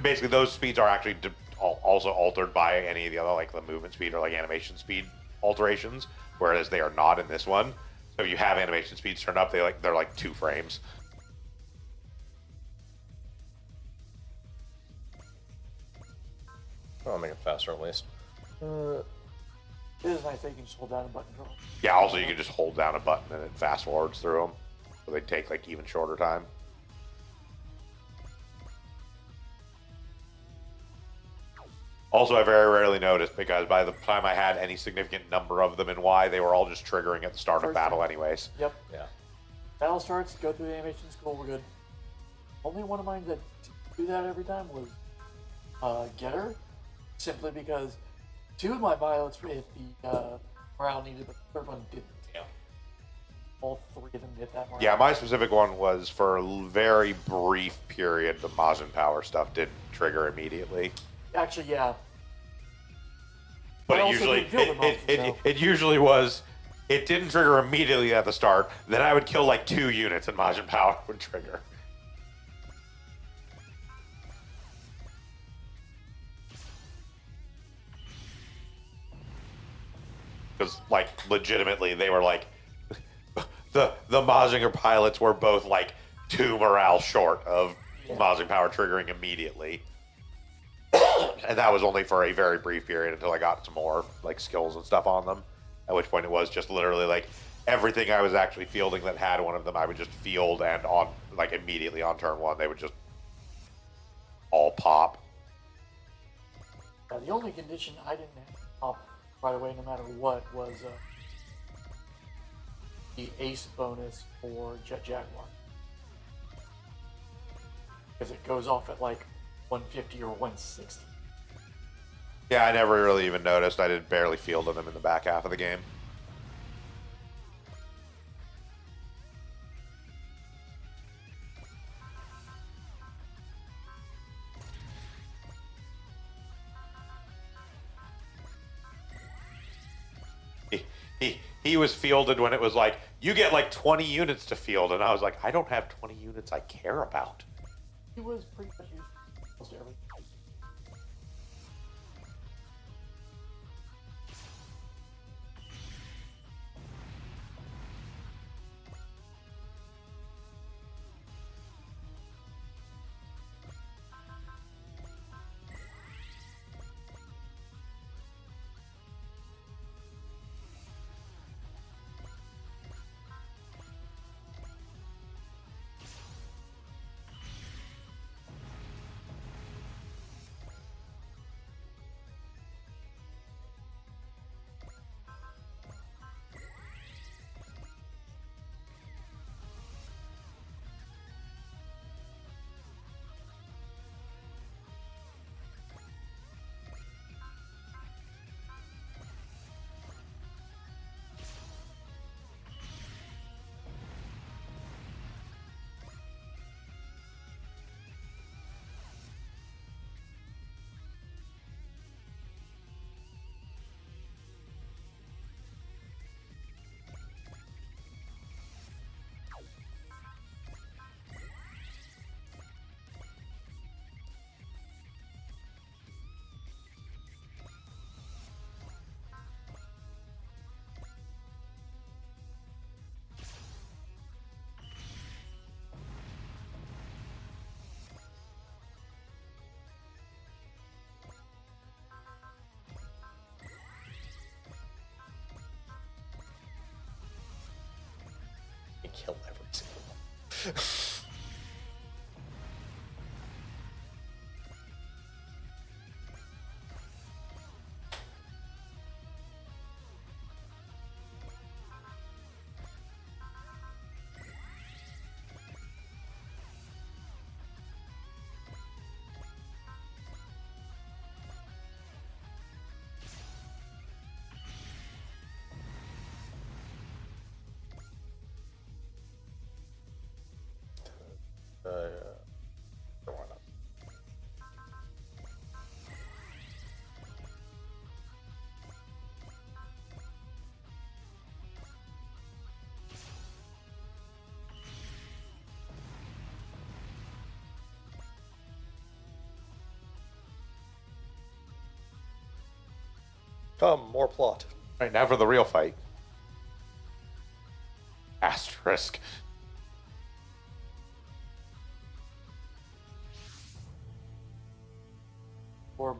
[SPEAKER 1] basically those speeds are actually also altered by any of the other, like the movement speed or like animation speed alterations, whereas they are not in this one. So if you have animation speeds turned up, they're like 2 frames.
[SPEAKER 4] I'll make it faster at least.
[SPEAKER 5] It is nice that you can just hold down a button. Control.
[SPEAKER 1] Yeah, also you can just hold down a button and it fast forwards through them, so they take like even shorter time. Also, I very rarely noticed, because by the time I had any significant number of them in Y, they were all just triggering at the start of
[SPEAKER 5] First
[SPEAKER 1] battle
[SPEAKER 5] time.
[SPEAKER 1] anyways.
[SPEAKER 5] Yep.
[SPEAKER 4] Yeah.
[SPEAKER 5] Battle starts, go through the animations, cool, we're good. Only one of mine that do that every time was Getter, simply because 2 of my violets if the morale needed, but the third one didn't.
[SPEAKER 4] Yeah.
[SPEAKER 5] All 3 of them hit that morale.
[SPEAKER 1] Yeah, my specific one was for a very brief period. The Majin Power stuff didn't trigger immediately,
[SPEAKER 5] Actually, yeah.
[SPEAKER 1] but
[SPEAKER 5] I
[SPEAKER 1] it
[SPEAKER 5] also
[SPEAKER 1] usually
[SPEAKER 5] didn't feel the monsters,
[SPEAKER 1] it usually was. It didn't trigger immediately at the start. Then I would kill like 2 units, and Majin Power would trigger. Because like legitimately, they were like the Mazinger pilots were both like 2 morale short of Majin Power triggering immediately. And that was only for a very brief period until I got some more like skills and stuff on them. At which point it was just literally like everything I was actually fielding that had one of them, I would just field, and on like immediately on turn 1 they would just all pop.
[SPEAKER 5] The only condition I didn't have to pop right away, no matter what, was the ace bonus for Jet Jaguar. Because it goes off at like 150 or 160.
[SPEAKER 1] Yeah, I never really even noticed. I did barely fielded them in the back half of the game. He was fielded when it was like, you get like 20 units to field, and I was like, I don't have 20 units I care about.
[SPEAKER 5] He was pretty much used for almost everything.
[SPEAKER 4] You kill every single one. Why not? Come, more plot.
[SPEAKER 1] Right, now for the real fight. Asterisk.
[SPEAKER 5] Or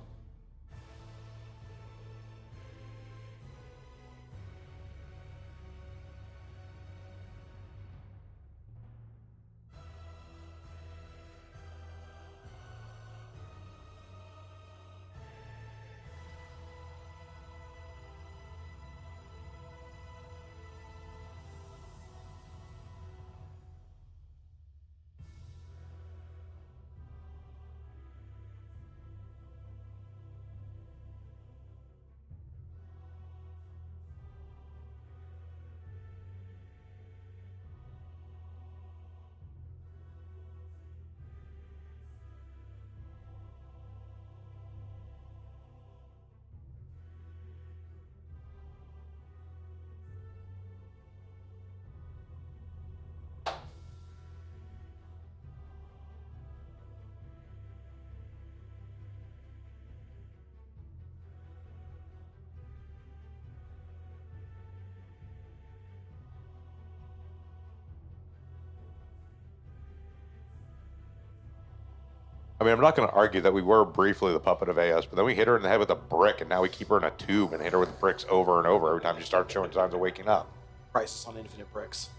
[SPEAKER 1] I mean, I'm not going to argue that we were briefly the puppet of Eos, but then we hit her in the head with a brick, and now we keep her in a tube and hit her with bricks over and over every time she starts showing signs of waking up.
[SPEAKER 2] Crisis on Infinite Bricks.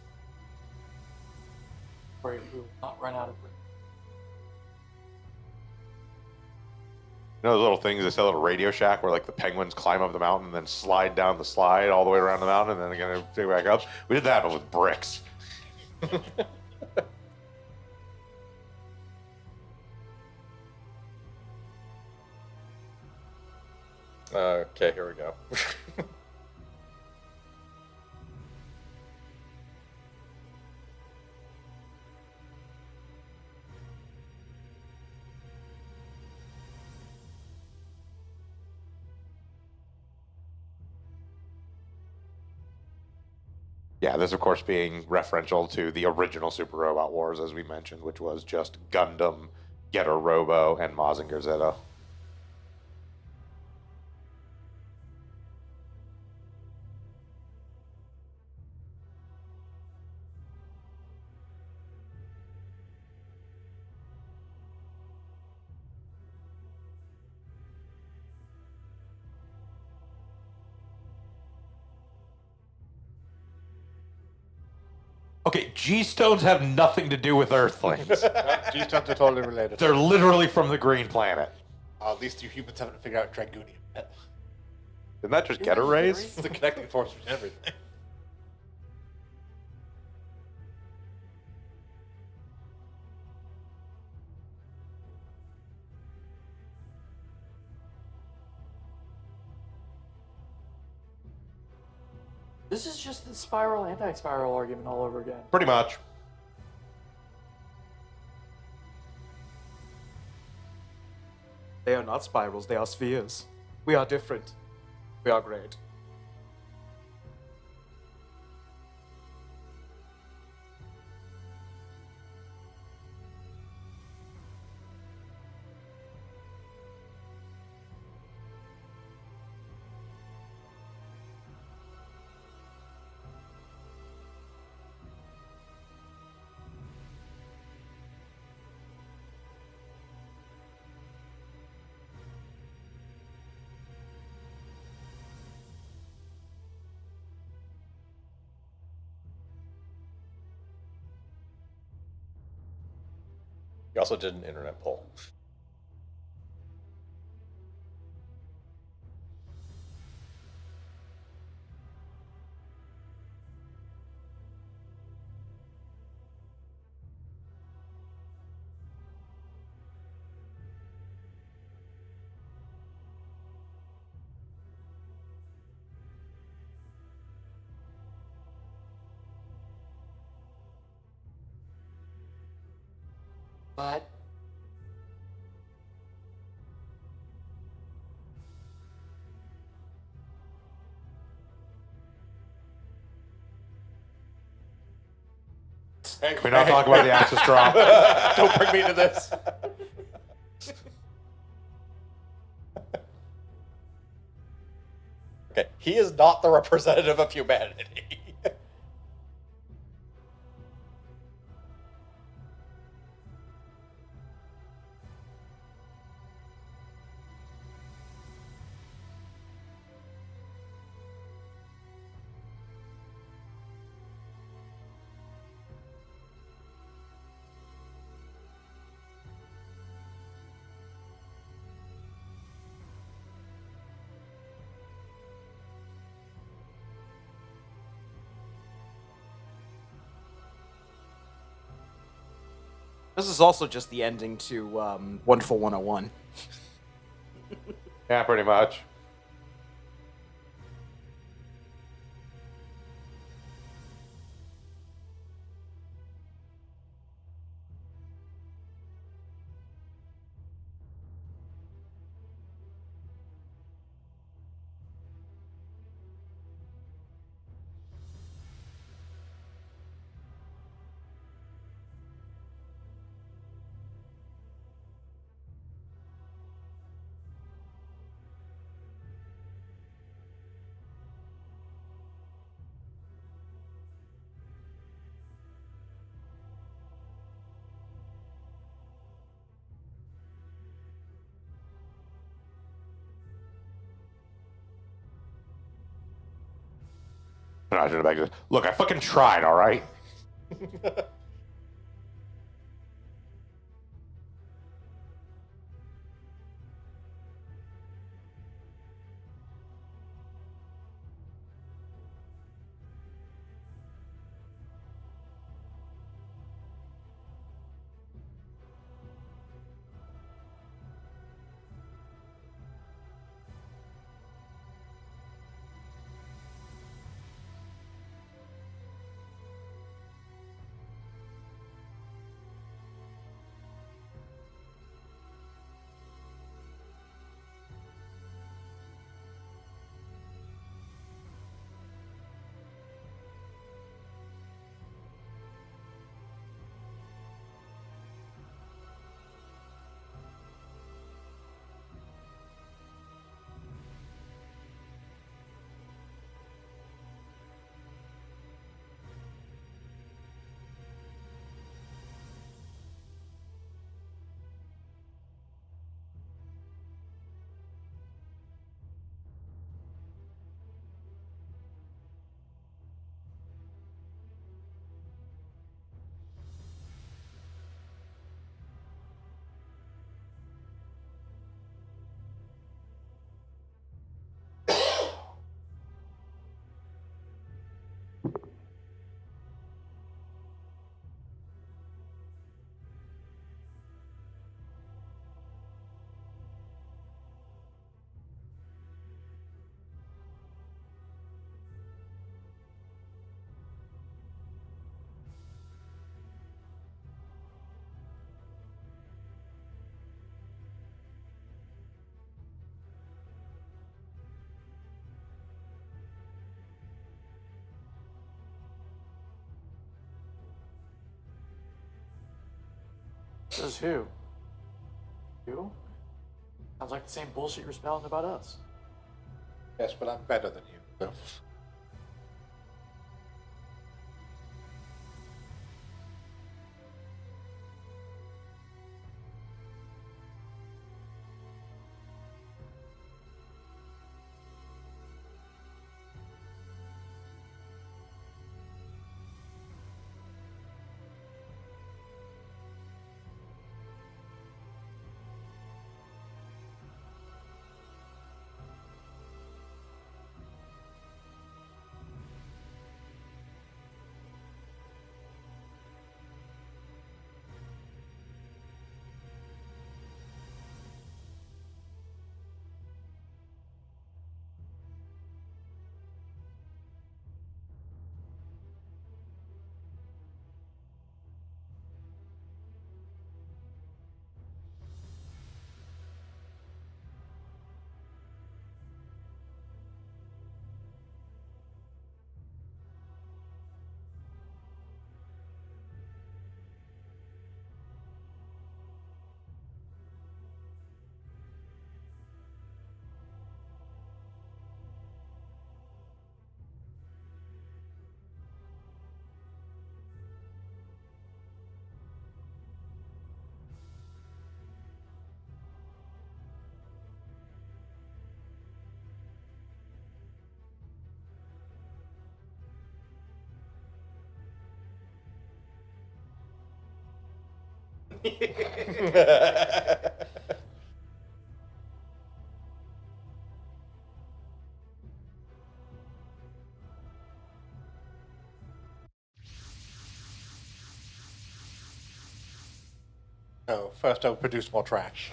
[SPEAKER 5] Or we will not run out of brick.
[SPEAKER 1] You know those little things they sell at a Radio Shack where like the penguins climb up the mountain and then slide down the slide all the way around the mountain and then they're going to take back up? We did that, but with bricks.
[SPEAKER 4] Okay, here we go.
[SPEAKER 1] Yeah, this of course being referential to the original Super Robot Wars, as we mentioned, which was just Gundam, Getter Robo, and Mazinger Z. Okay, G-stones have nothing to do with Earthlings.
[SPEAKER 3] G-stones are totally related.
[SPEAKER 1] They're literally from the green planet.
[SPEAKER 3] At least you humans haven't figured out Dragunium yet.
[SPEAKER 1] Isn't that just Getter Rays?
[SPEAKER 3] It's the connecting force between everything.
[SPEAKER 5] This is just the spiral anti-spiral argument all over again.
[SPEAKER 1] Pretty much.
[SPEAKER 2] They are not spirals, they are spheres. We are different. We are great.
[SPEAKER 4] You also did an internet poll.
[SPEAKER 5] But
[SPEAKER 3] Hey,
[SPEAKER 1] Can we not talk about the Axis drop?
[SPEAKER 3] Don't bring me into this.
[SPEAKER 4] Okay, he is not the representative of humanity.
[SPEAKER 2] This is also just the ending to Wonderful 101.
[SPEAKER 1] Yeah, pretty much. Panage in the back goes, look, I fucking tried, all right?
[SPEAKER 5] Says who? You? Sounds like the same bullshit you're spouting about us.
[SPEAKER 3] Yes, but I'm better than you. So. No, first I'll produce more trash.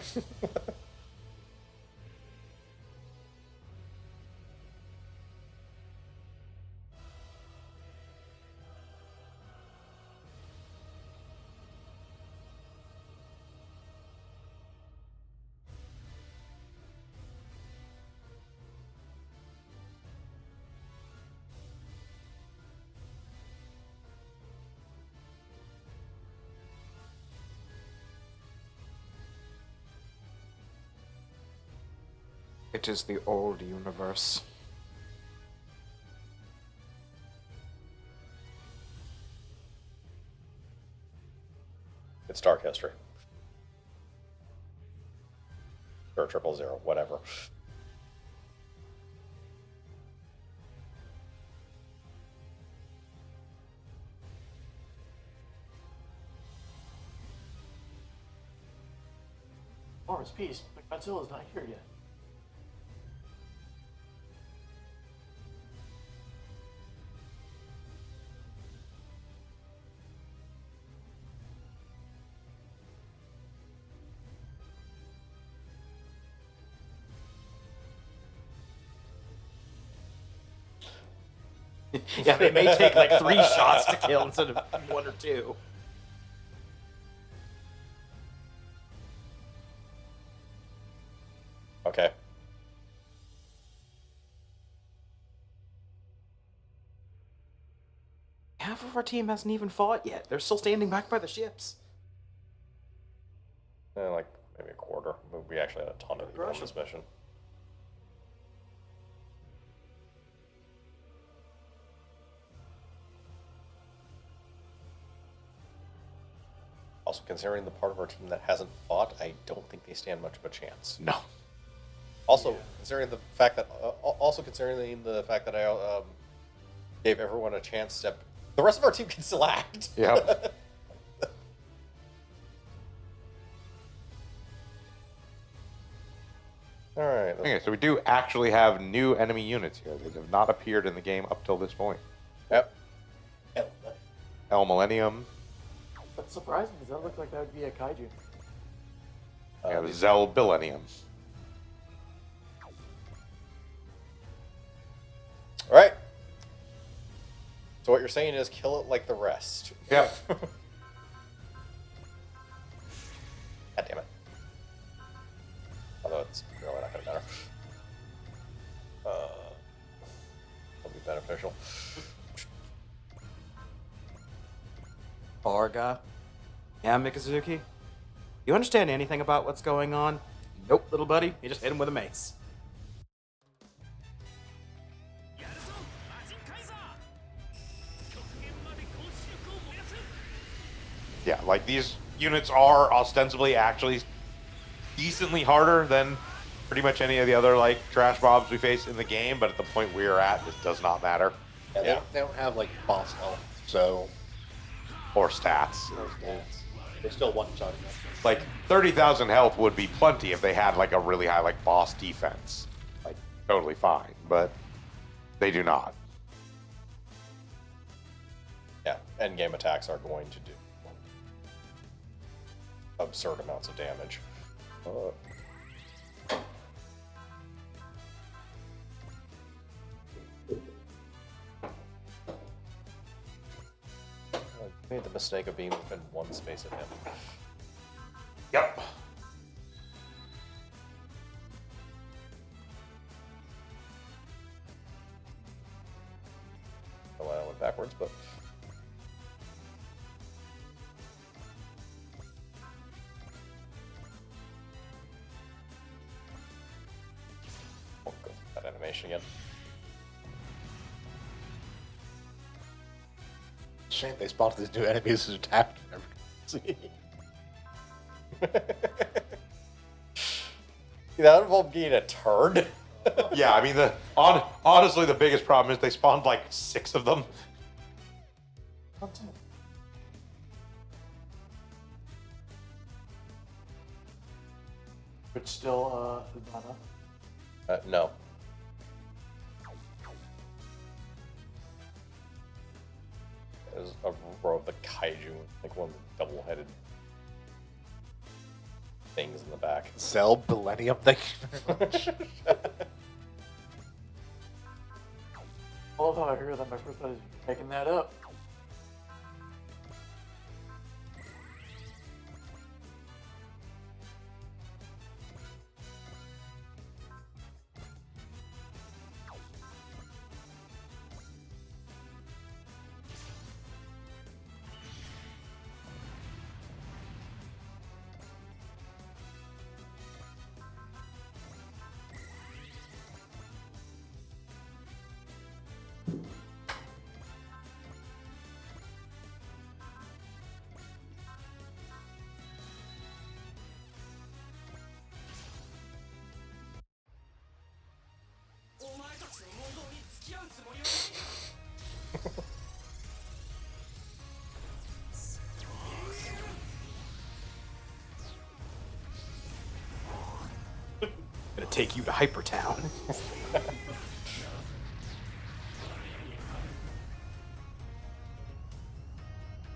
[SPEAKER 8] It is the old universe.
[SPEAKER 4] It's dark history. Or 000, whatever.
[SPEAKER 5] Enormous Peace, but Godzilla's not here yet.
[SPEAKER 2] Yeah, they may take like 3 shots to kill instead of 1 or 2.
[SPEAKER 4] Okay.
[SPEAKER 2] Half of our team hasn't even fought yet. They're still standing back by the ships.
[SPEAKER 4] Like maybe a quarter. We actually had a ton of people on this mission. Also, considering the part of our team that hasn't fought, I don't think they stand much of a chance.
[SPEAKER 1] No.
[SPEAKER 4] Also, considering the fact that I gave everyone a chance to, the rest of our team can still act.
[SPEAKER 1] Yep.
[SPEAKER 4] All right.
[SPEAKER 1] Okay, so we do actually have new enemy units here. They have not appeared in the game up till this point.
[SPEAKER 4] Yep.
[SPEAKER 1] El Millennium,
[SPEAKER 5] That's surprising because that looked like that would be a kaiju.
[SPEAKER 1] yeah, the Zell Millennium.
[SPEAKER 4] All right. So what you're saying is kill it like the rest.
[SPEAKER 1] Yep.
[SPEAKER 4] God damn it. Although it's really not going to matter. It'll be beneficial.
[SPEAKER 2] Barga. Yeah, Mikazuki? You understand anything about what's going on? Nope, little buddy. You just hit him with a mace.
[SPEAKER 6] やるぞ魔人カイザー極限まで高出力を燃やせ
[SPEAKER 1] Yeah, like these units are ostensibly actually decently harder than pretty much any of the other like trash mobs we face in the game, but at the point we're at, this does not matter.
[SPEAKER 3] Yeah, they don't have like boss health, so
[SPEAKER 1] Or stats.
[SPEAKER 3] no stats. They still one shot enough.
[SPEAKER 1] Like 30,000 health would be plenty if they had like a really high like boss defense. Like totally fine, but they do not.
[SPEAKER 4] Yeah, endgame attacks are going to do absurd amounts of damage. I made the mistake of being within one space of him.
[SPEAKER 1] Yep.
[SPEAKER 4] Well, I went backwards, but won't go through that animation again.
[SPEAKER 3] Shame they spawned these new enemies who attacked everything.
[SPEAKER 4] That involved getting a turd.
[SPEAKER 1] Yeah, I mean honestly the biggest problem is they spawned like 6 of them.
[SPEAKER 5] Content. Which still, Hubana.
[SPEAKER 4] No. There's a row of the kaiju, like one of the double-headed things in the back.
[SPEAKER 3] Zell Millennium, thank you very much.
[SPEAKER 5] I love how I heard that my first thought is making that up.
[SPEAKER 2] take you to Hypertown.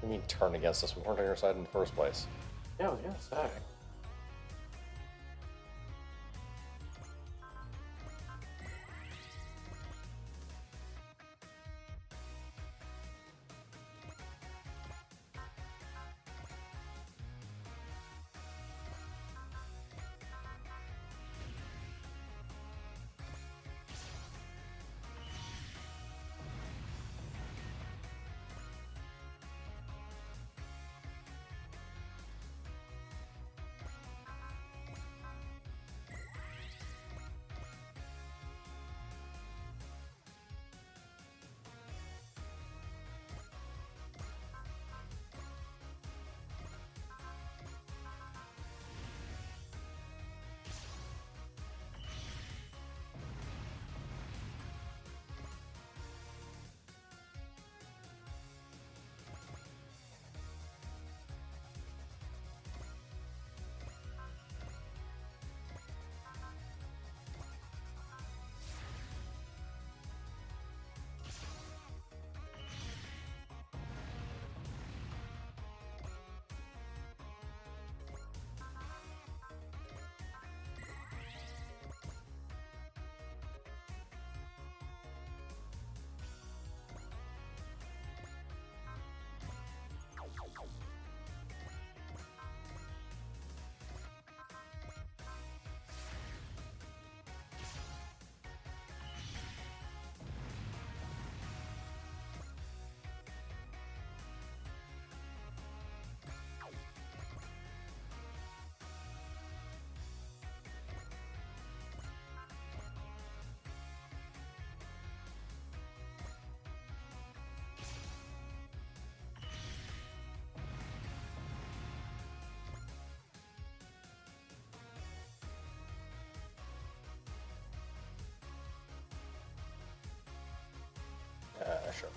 [SPEAKER 4] You mean turn against us? We weren't on your side in the first place.
[SPEAKER 5] Yeah, I was gonna say.
[SPEAKER 4] Sure.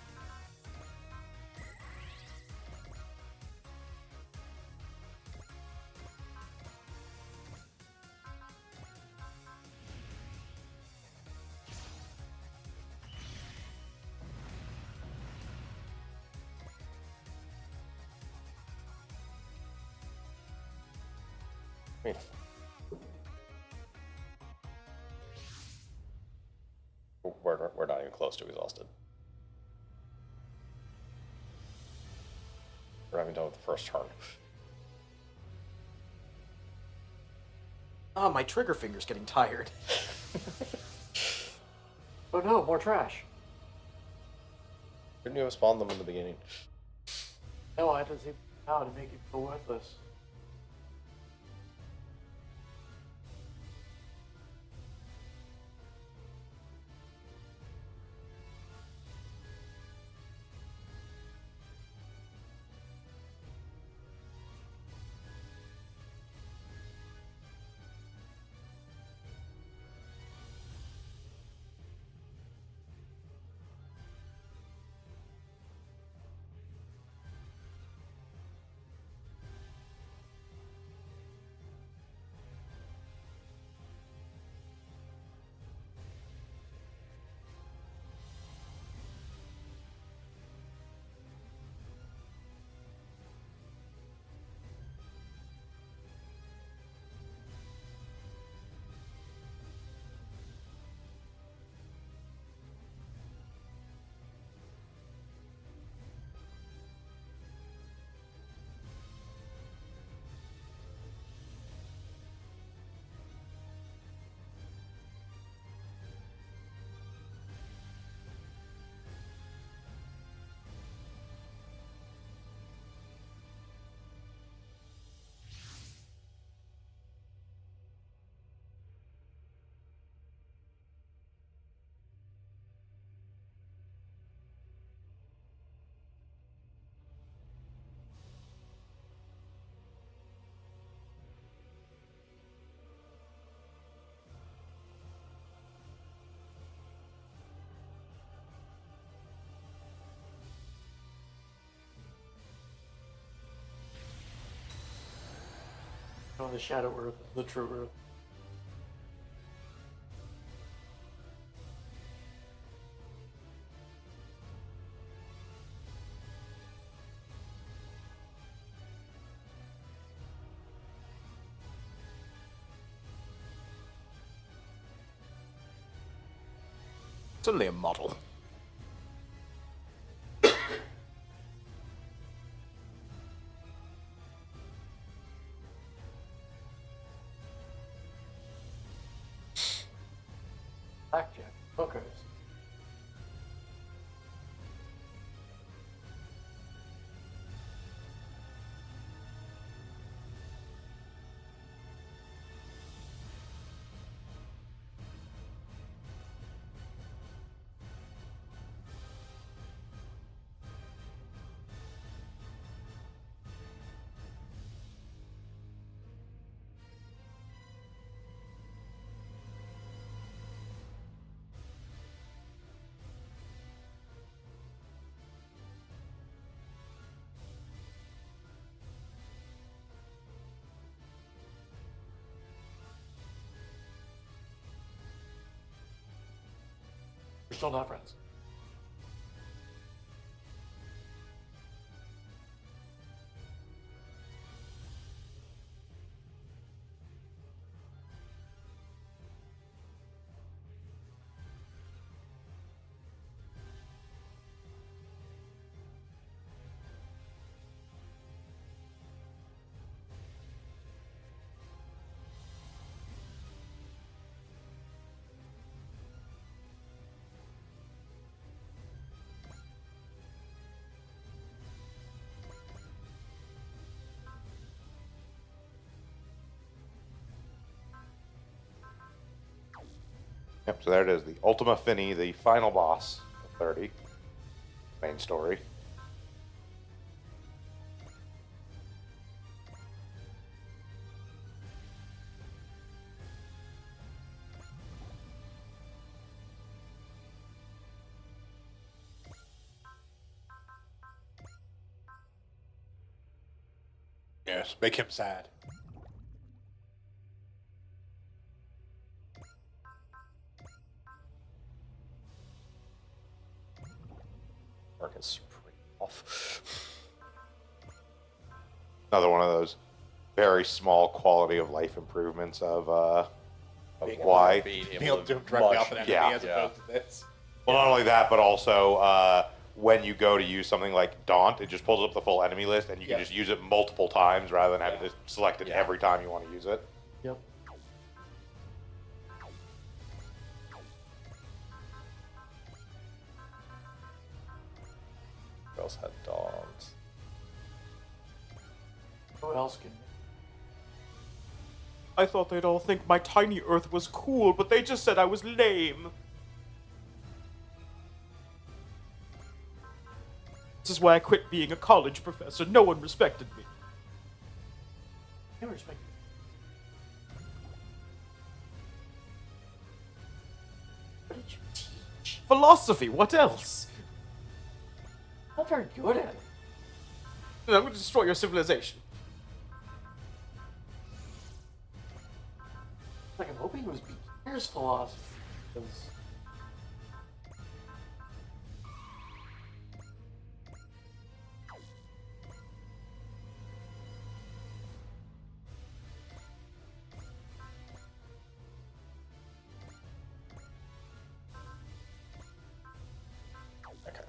[SPEAKER 4] I mean, we're not even close to exhausted. We're not even done with the first turn.
[SPEAKER 2] Oh, my trigger finger's getting tired.
[SPEAKER 5] Oh no, more trash.
[SPEAKER 4] Couldn't you have spawned them in the beginning?
[SPEAKER 5] No, I had to see how to make it feel worthless. Oh, the Shadow Earth, the True Earth.
[SPEAKER 2] It's only a model.
[SPEAKER 5] Blackjack, hookers. We're still not friends.
[SPEAKER 1] Yep, so there it is. The Ultima Fini, the final boss of 30. Main story.
[SPEAKER 3] Yes, make him sad.
[SPEAKER 4] Marcus pretty off.
[SPEAKER 1] Another one of those very small quality of life improvements of why.
[SPEAKER 4] Being
[SPEAKER 3] Being able
[SPEAKER 4] able
[SPEAKER 3] to do
[SPEAKER 4] to
[SPEAKER 3] him directly
[SPEAKER 4] much-
[SPEAKER 3] off an enemy
[SPEAKER 1] yeah.
[SPEAKER 3] as opposed to this.
[SPEAKER 1] Well, not only that, but also when you go to use something like Daunt, it just pulls up the full enemy list, and you can
[SPEAKER 3] Yeah.
[SPEAKER 1] just use it multiple times rather than having to select it
[SPEAKER 4] Yeah.
[SPEAKER 1] every time you want to use it.
[SPEAKER 5] Yep.
[SPEAKER 4] Who else had dogs?
[SPEAKER 5] Who else can?
[SPEAKER 2] I thought they'd all think my tiny Earth was cool, but they just said I was lame. This is why I quit being a college professor. No one respected me.
[SPEAKER 5] I respect you. What did you teach?
[SPEAKER 2] Philosophy, what else?
[SPEAKER 5] Not very good at it.
[SPEAKER 2] And I'm going to destroy your civilization.
[SPEAKER 5] Like, I'm hoping it was beginner's philosophy. 'Cause
[SPEAKER 4] Okay.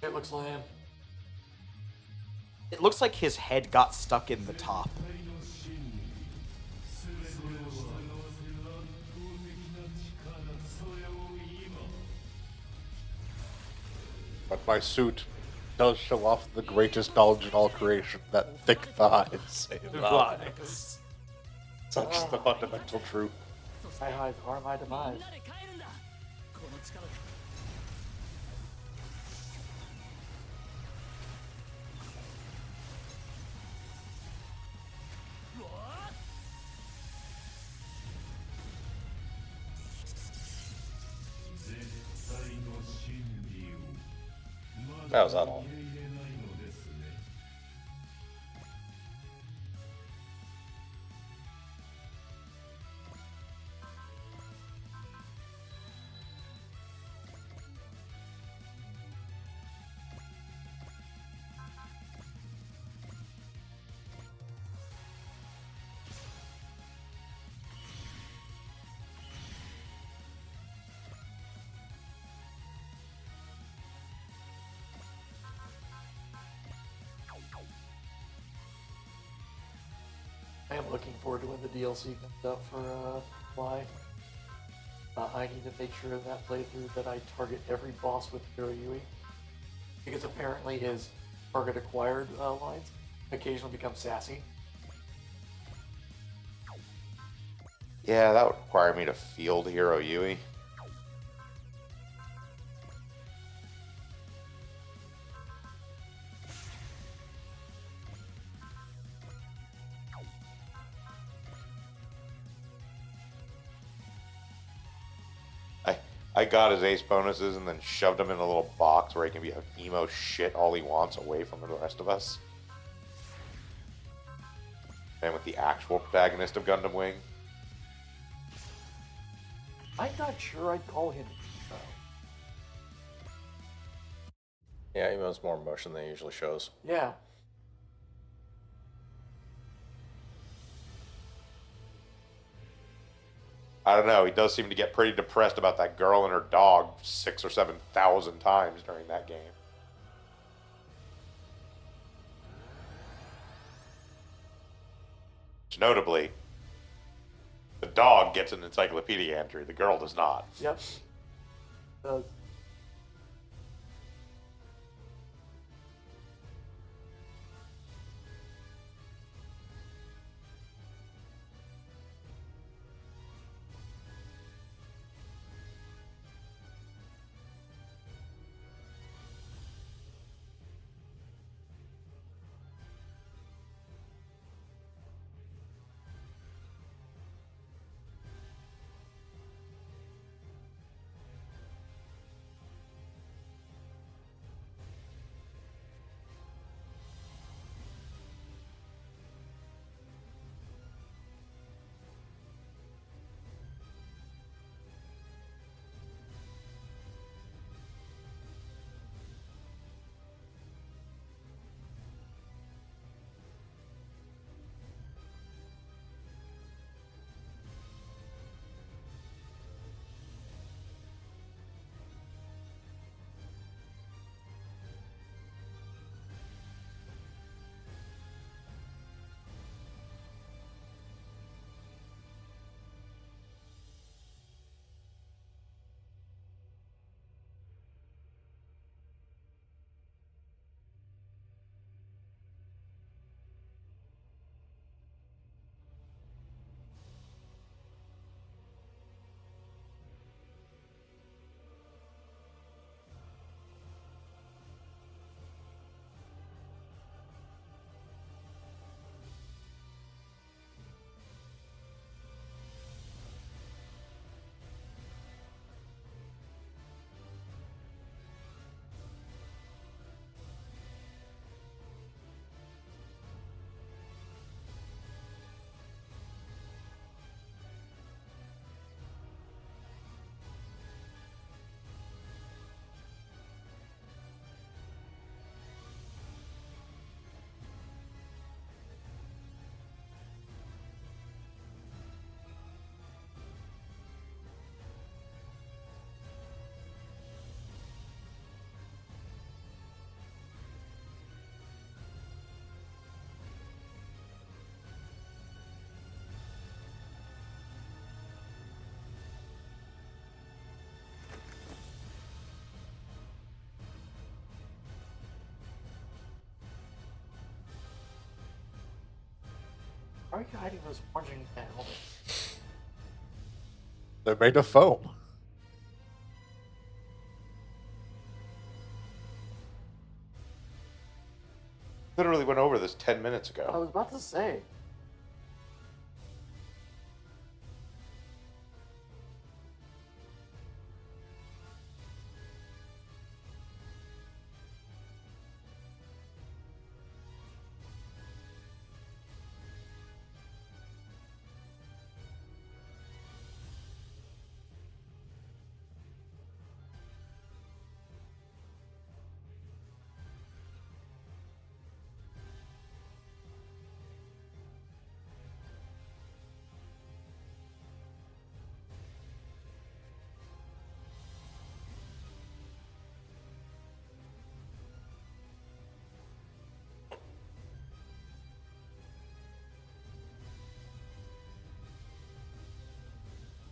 [SPEAKER 5] it looks lame.
[SPEAKER 2] It looks like his head got stuck in the top.
[SPEAKER 3] But my suit does show off the greatest knowledge in all creation, that thick thighs.
[SPEAKER 2] Lies.
[SPEAKER 3] Such the fundamental truth.
[SPEAKER 5] My highs are my demise.
[SPEAKER 6] みんなで帰るんだこの力で
[SPEAKER 4] That was that all.
[SPEAKER 5] I am looking forward to when the DLC comes out for Fly. I need to make sure in that playthrough that I target every boss with Hiro Yui. Because apparently his target acquired lines occasionally become sassy.
[SPEAKER 1] Yeah, that would require me to field Hero Yui. I got his ace bonuses and then shoved him in a little box where he can be a emo shit all he wants away from the rest of us. And with the actual protagonist of Gundam Wing.
[SPEAKER 5] I'm not sure I'd call him.
[SPEAKER 4] Yeah, he has more emotion than he usually shows.
[SPEAKER 5] Yeah.
[SPEAKER 1] I don't know. He does seem to get pretty depressed about that girl and her dog 6,000 or 7,000 times during that game. Which notably, the dog gets an encyclopedia entry. The girl does not.
[SPEAKER 5] Yep. Does. Why are you hiding those orange in that helmet?
[SPEAKER 3] They're made of foam.
[SPEAKER 1] Literally went over this 10 minutes
[SPEAKER 5] I
[SPEAKER 1] ago.
[SPEAKER 5] was about to say.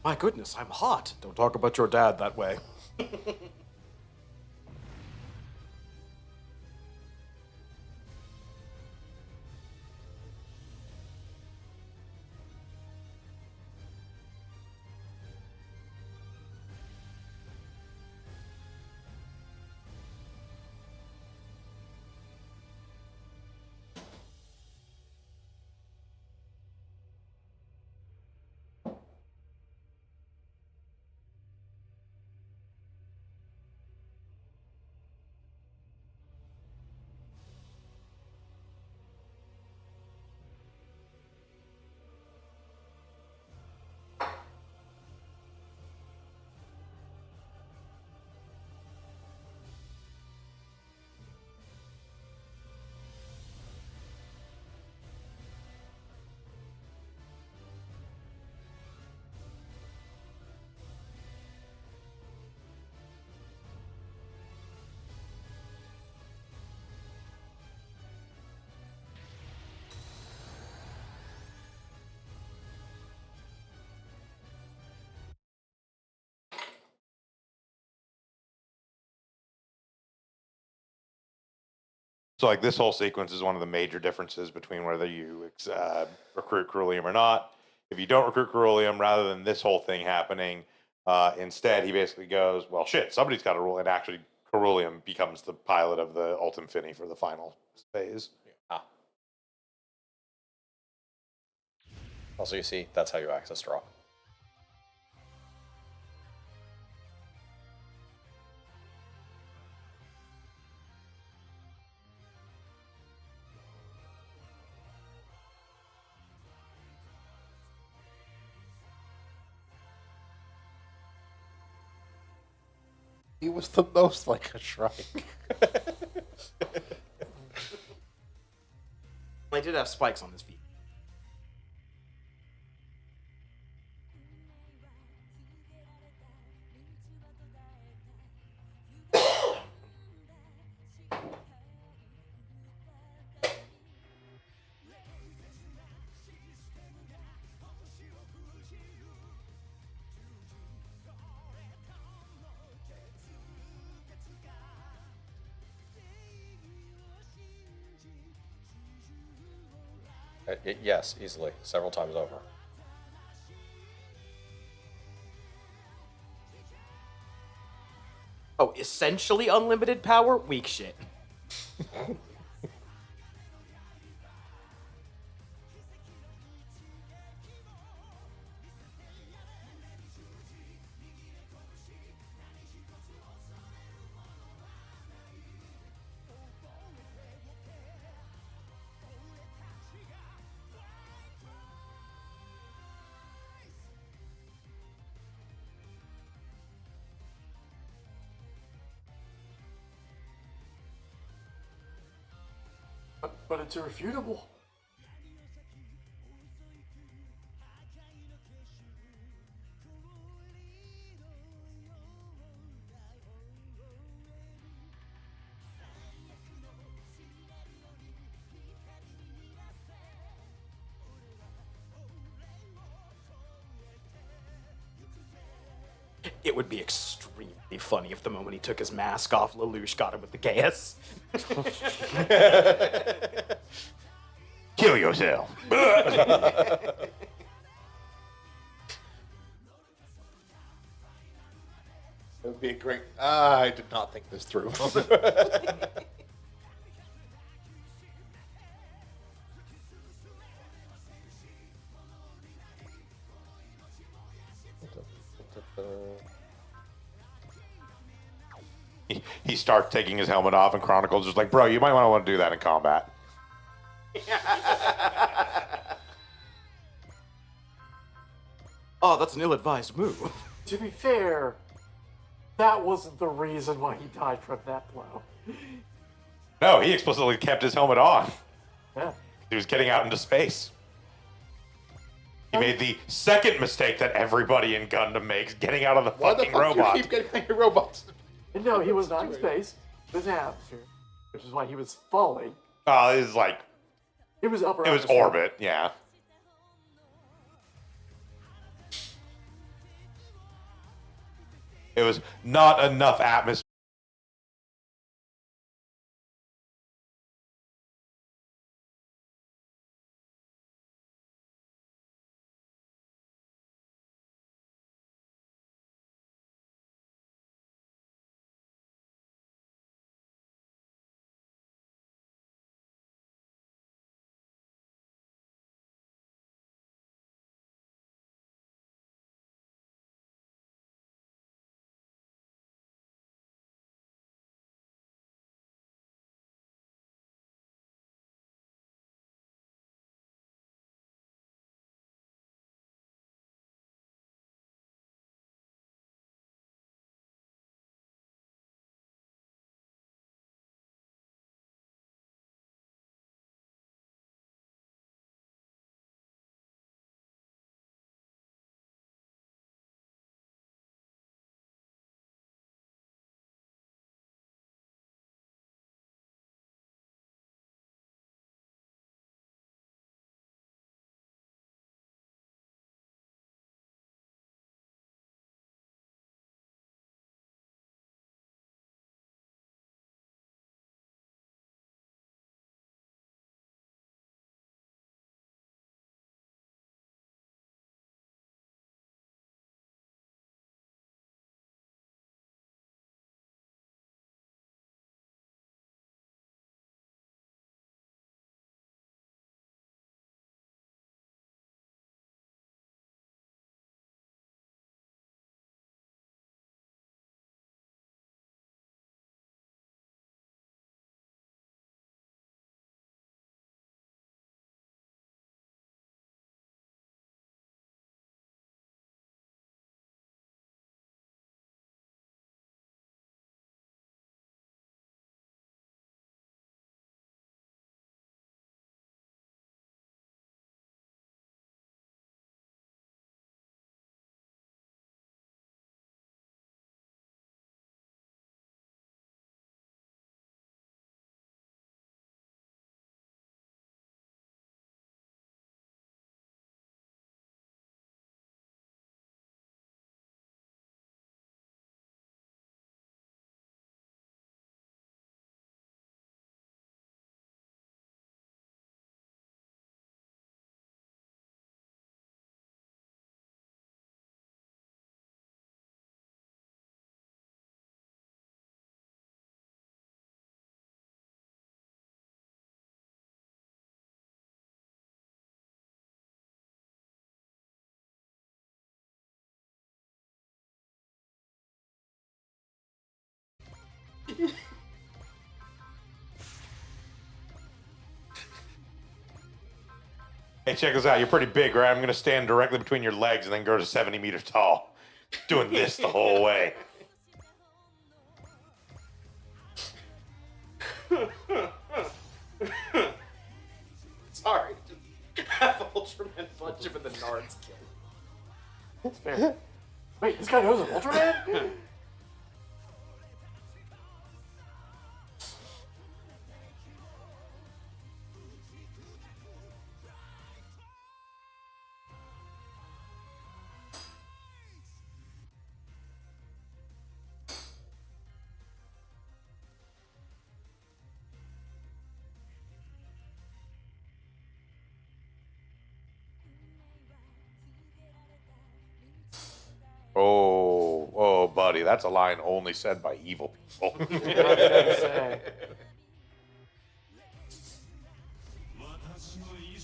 [SPEAKER 2] My goodness, I'm hot. Don't talk about your dad that way.
[SPEAKER 1] So like this whole sequence is one of the major differences between whether you recruit Ceruleum or not. If you don't recruit Ceruleum, rather than this whole thing happening, instead he basically goes, well, shit, somebody's got to rule, and actually Ceruleum becomes the pilot of the Ultim Fini for the final phase.
[SPEAKER 4] Ah. Also, you see, that's how you access draw.
[SPEAKER 3] He was the most like a Shrike.
[SPEAKER 2] I did have spikes on his feet.
[SPEAKER 4] Yes, easily, several times over.
[SPEAKER 2] Oh, essentially unlimited power? Weak shit.
[SPEAKER 5] But it's irrefutable.
[SPEAKER 2] It would be extremely funny if the moment he took his mask off, Lelouch got him with the gas.
[SPEAKER 1] Kill yourself.
[SPEAKER 3] It would be a great. I did not think this through.
[SPEAKER 1] He starts taking his helmet off, and Chronicle's just like, bro, you might want to do that in combat.
[SPEAKER 2] Oh, that's an ill-advised move.
[SPEAKER 5] To be fair, that wasn't the reason why he died from that blow.
[SPEAKER 1] No, he explicitly kept his helmet on.
[SPEAKER 5] Yeah.
[SPEAKER 1] He was getting out into space. He made the second mistake that everybody in Gundam makes, getting out of the
[SPEAKER 3] Why the
[SPEAKER 1] fucking
[SPEAKER 3] fuck
[SPEAKER 1] robot.
[SPEAKER 3] do you keep getting your robots?
[SPEAKER 5] And no, he was not in space. He was in atmosphere, which is why he was falling.
[SPEAKER 1] Oh, it was like,
[SPEAKER 5] It was upper
[SPEAKER 1] it was
[SPEAKER 5] atmosphere.
[SPEAKER 1] orbit, yeah. It was not enough atmosphere. Hey, check this out. You're pretty big, right? I'm going to stand directly between your legs and then go to 70 meters tall. Doing this the whole way.
[SPEAKER 2] Sorry. Have Ultraman punch him in the Nards kill.
[SPEAKER 5] That's fair. Wait, this guy knows an Ultraman?
[SPEAKER 1] Oh, buddy, that's a line only said by evil people.
[SPEAKER 5] Say.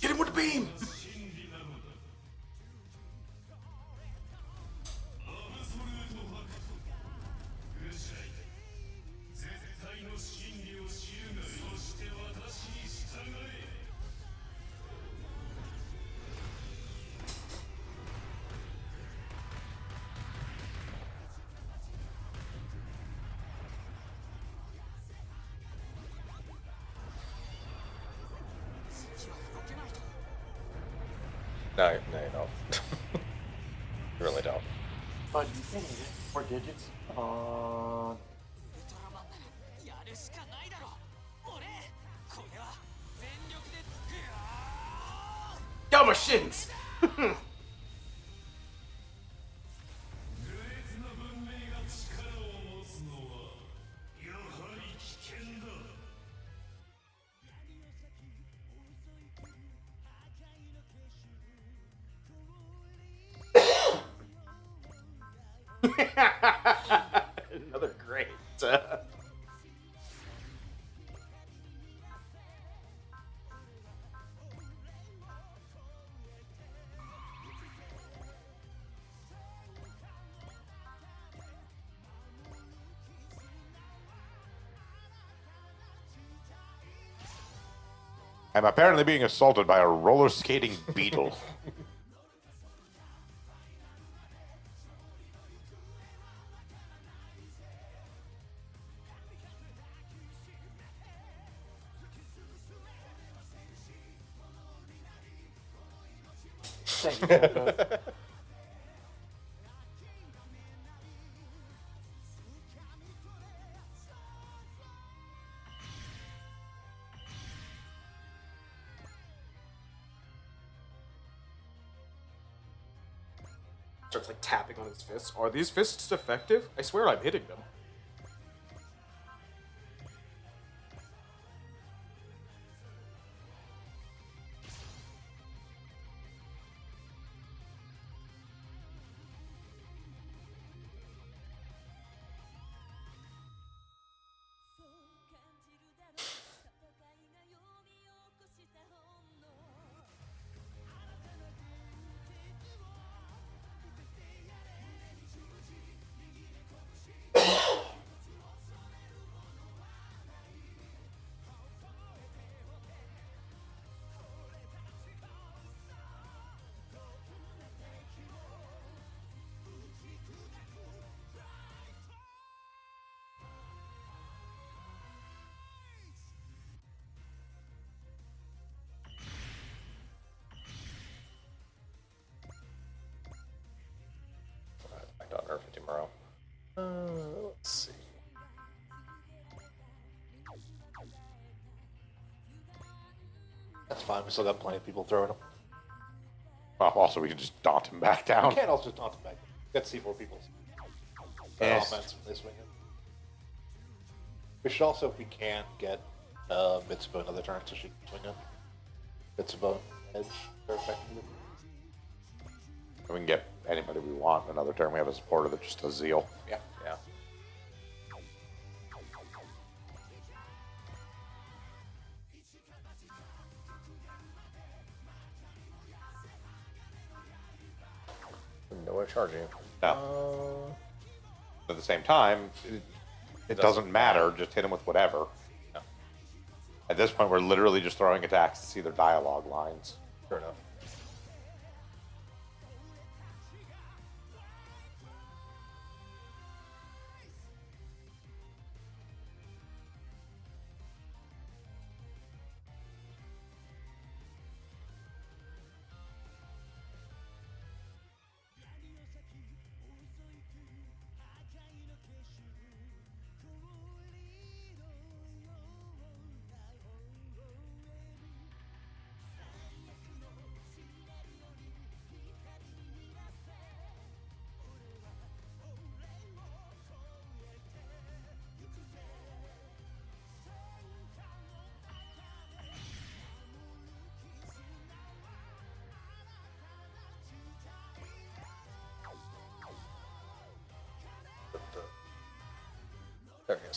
[SPEAKER 2] Get him with the beam!
[SPEAKER 4] No, you don't. You really don't.
[SPEAKER 5] But you can use it. 4 digits.
[SPEAKER 2] Gamma Shins! Another great.
[SPEAKER 1] I'm apparently being assaulted by a roller skating beetle.
[SPEAKER 5] Thank you, Polka.
[SPEAKER 2] Starts like tapping on his fists. Are these fists effective? I swear I'm hitting them.
[SPEAKER 4] Back to Nerf it tomorrow. Let's see.
[SPEAKER 3] That's fine. We still got plenty of people throwing them.
[SPEAKER 1] Well, also, we can just daunt him back
[SPEAKER 3] We
[SPEAKER 1] down.
[SPEAKER 3] can't also just taunt them back. Let's see more people.
[SPEAKER 1] Yes.
[SPEAKER 3] Offense when they swing it. We should also, if we can, get Mitsubo another turn so she can swing it. Mitsubo edge very effectively.
[SPEAKER 1] We can get anybody we want another turn. We have a supporter that just does zeal.
[SPEAKER 3] Yeah.
[SPEAKER 4] Yeah. No way of charging you.
[SPEAKER 1] No. At the same time, it doesn't matter. Just hit him with whatever.
[SPEAKER 4] No.
[SPEAKER 1] At this point, we're literally just throwing attacks to see their dialogue lines.
[SPEAKER 4] Sure enough. There he is.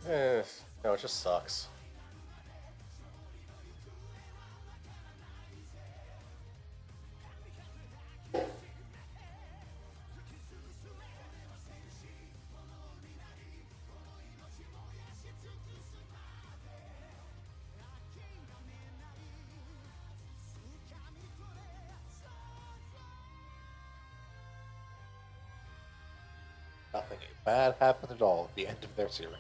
[SPEAKER 4] No, it just sucks.
[SPEAKER 3] Nothing bad happened at all at the end of their series.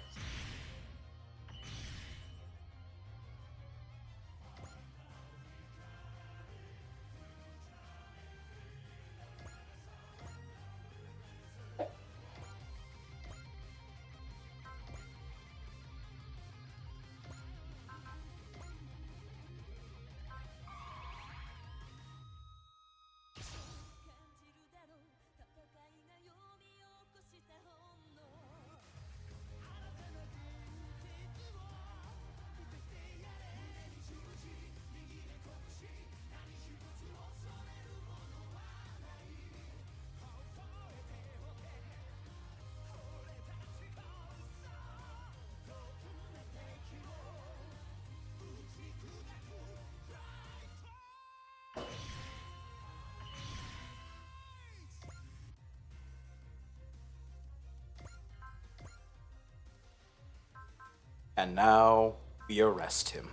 [SPEAKER 2] And now we arrest him.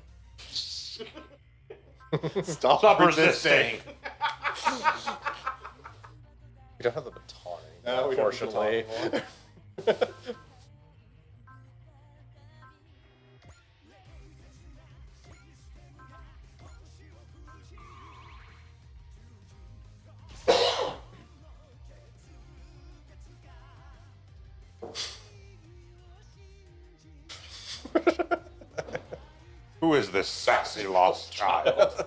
[SPEAKER 1] Stop resisting.
[SPEAKER 4] We don't have the baton
[SPEAKER 3] No,
[SPEAKER 4] anymore,
[SPEAKER 3] we don't have the
[SPEAKER 4] unfortunately.
[SPEAKER 3] baton
[SPEAKER 1] Who is this sassy lost child?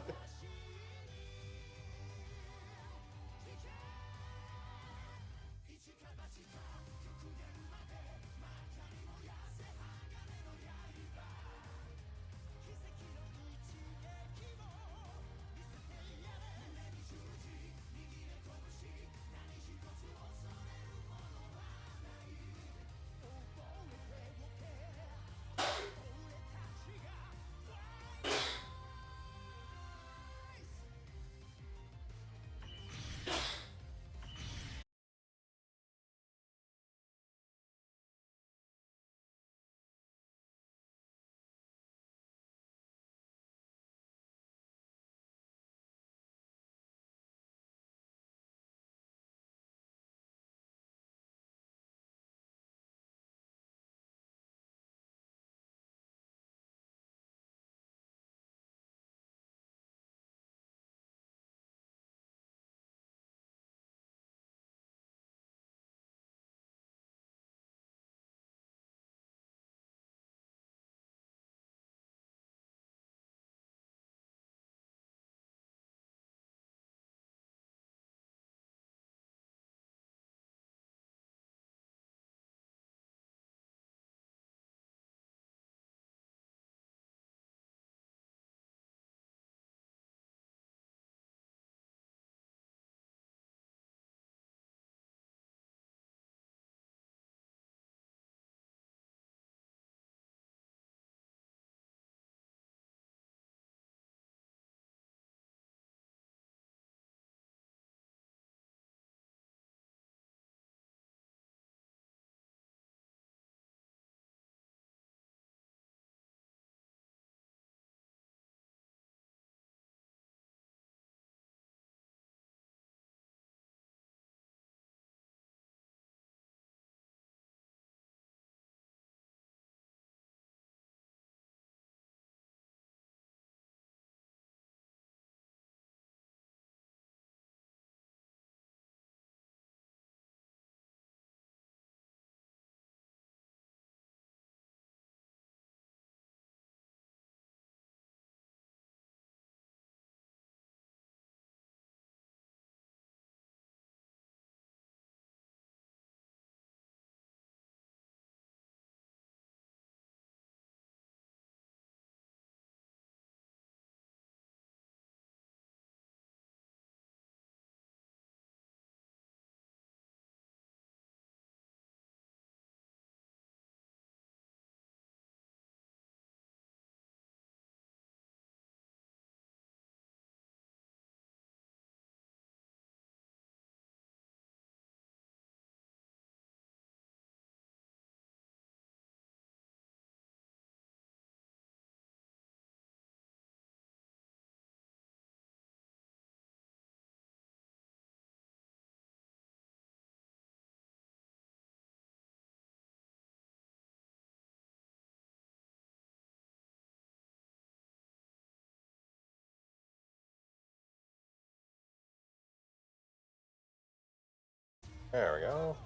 [SPEAKER 4] There we go.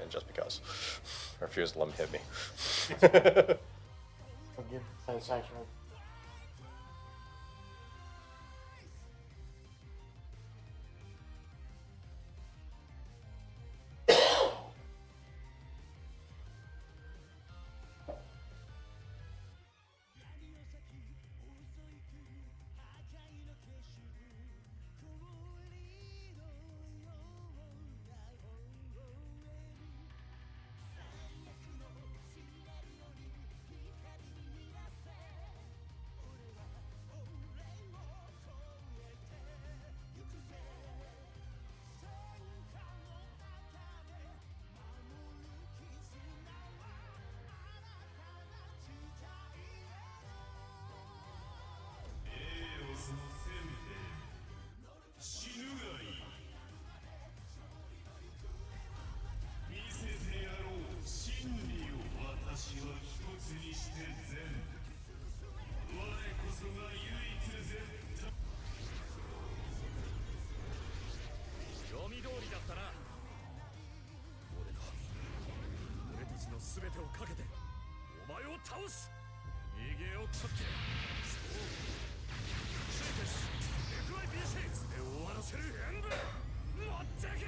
[SPEAKER 4] And just because. I refuse to let him hit me.
[SPEAKER 5] I'll give satisfaction.
[SPEAKER 6] 読み通りだったな。俺たちの全てをかけてお前を倒す。逃げを取ってそうついてし FIB6 で終わらせる演武持ってけ。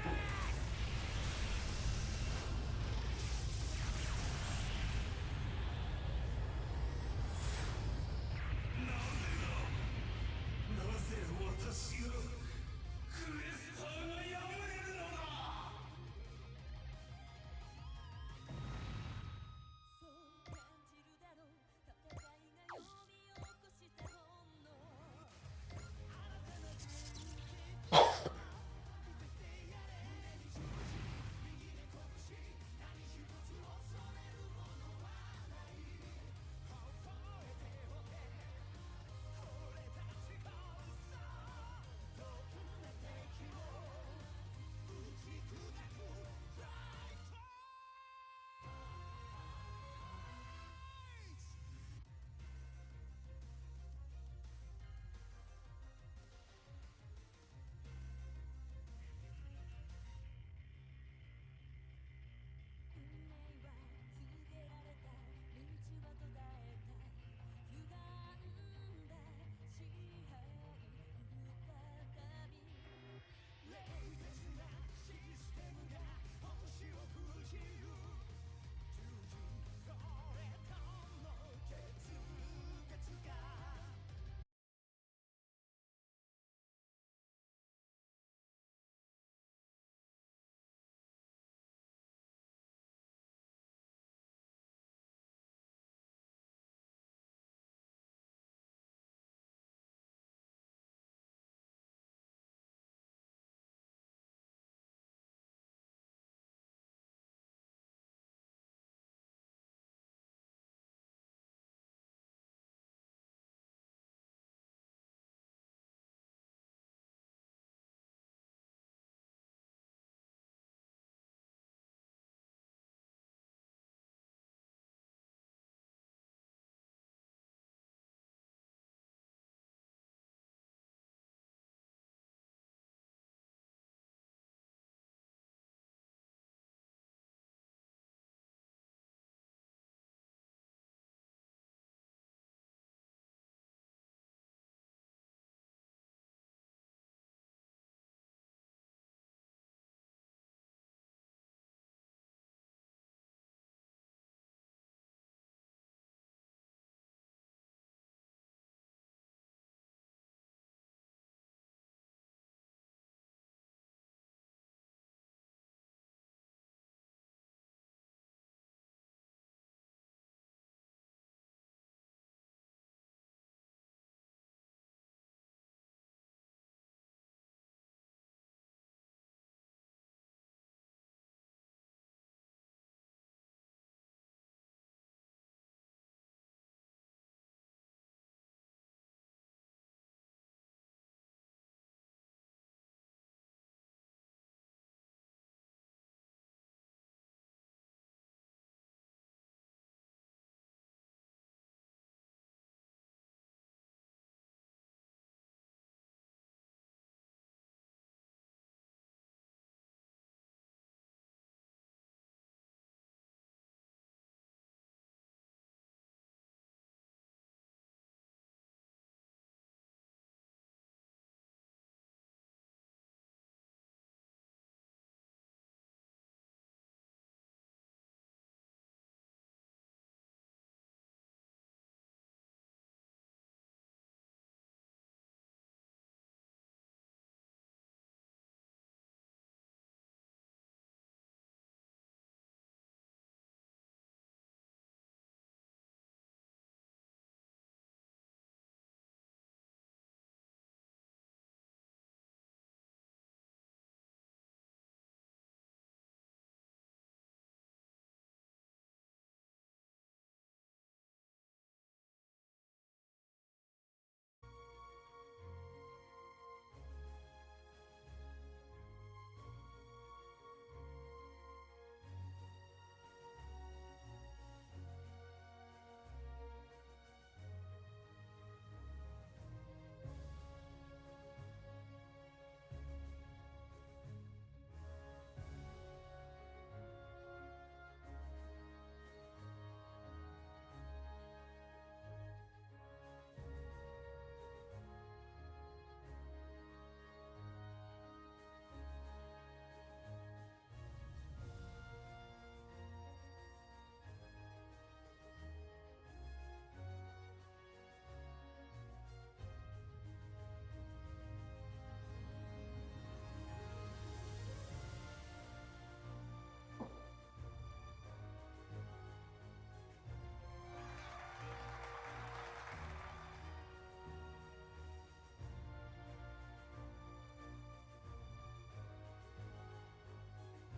[SPEAKER 7] そう感じるだろう戦いが呼び起こ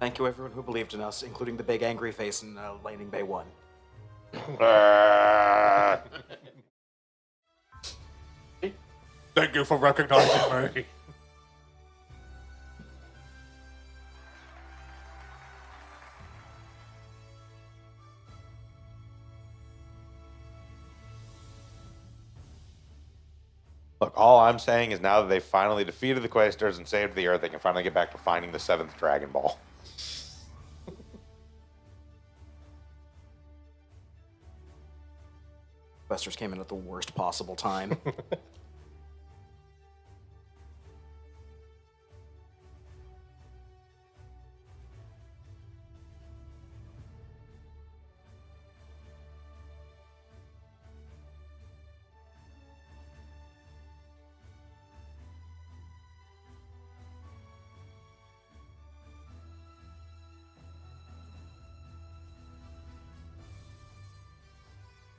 [SPEAKER 2] Thank you, everyone who believed in us, including the big angry face in Landing Bay 1.
[SPEAKER 3] Thank you for recognizing me.
[SPEAKER 1] Look, all I'm saying is now that they've finally defeated the Quasters and saved the Earth, they can finally get back to finding the 7th Dragon Ball.
[SPEAKER 2] Questers came in at the worst possible time.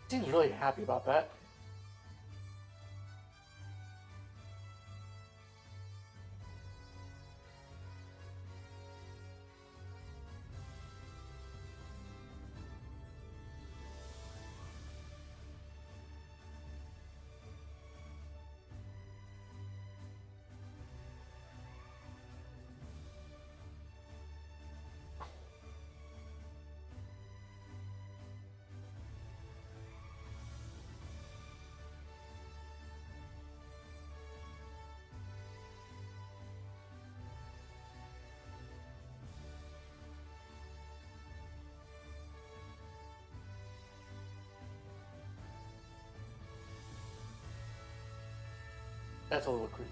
[SPEAKER 5] Seems really happy about that. That's a little creepy.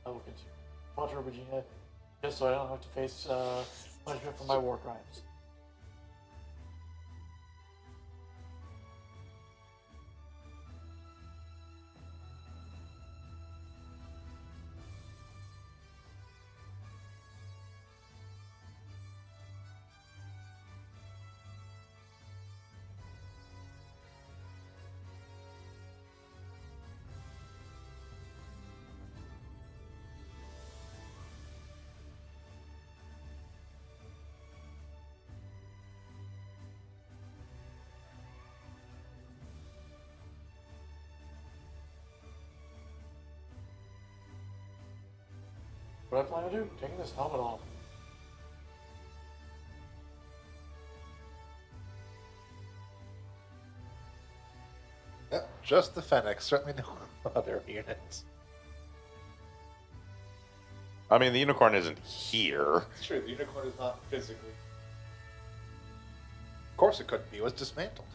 [SPEAKER 5] I will continue. Walter Regina, just so I don't have to face punishment for my war crimes. What I plan to do? Taking this helmet off.
[SPEAKER 3] Yep, just the Fennec. Certainly no other units.
[SPEAKER 1] I mean, the unicorn isn't here.
[SPEAKER 3] It's true, the unicorn is not physically. Of course it couldn't be. It was dismantled.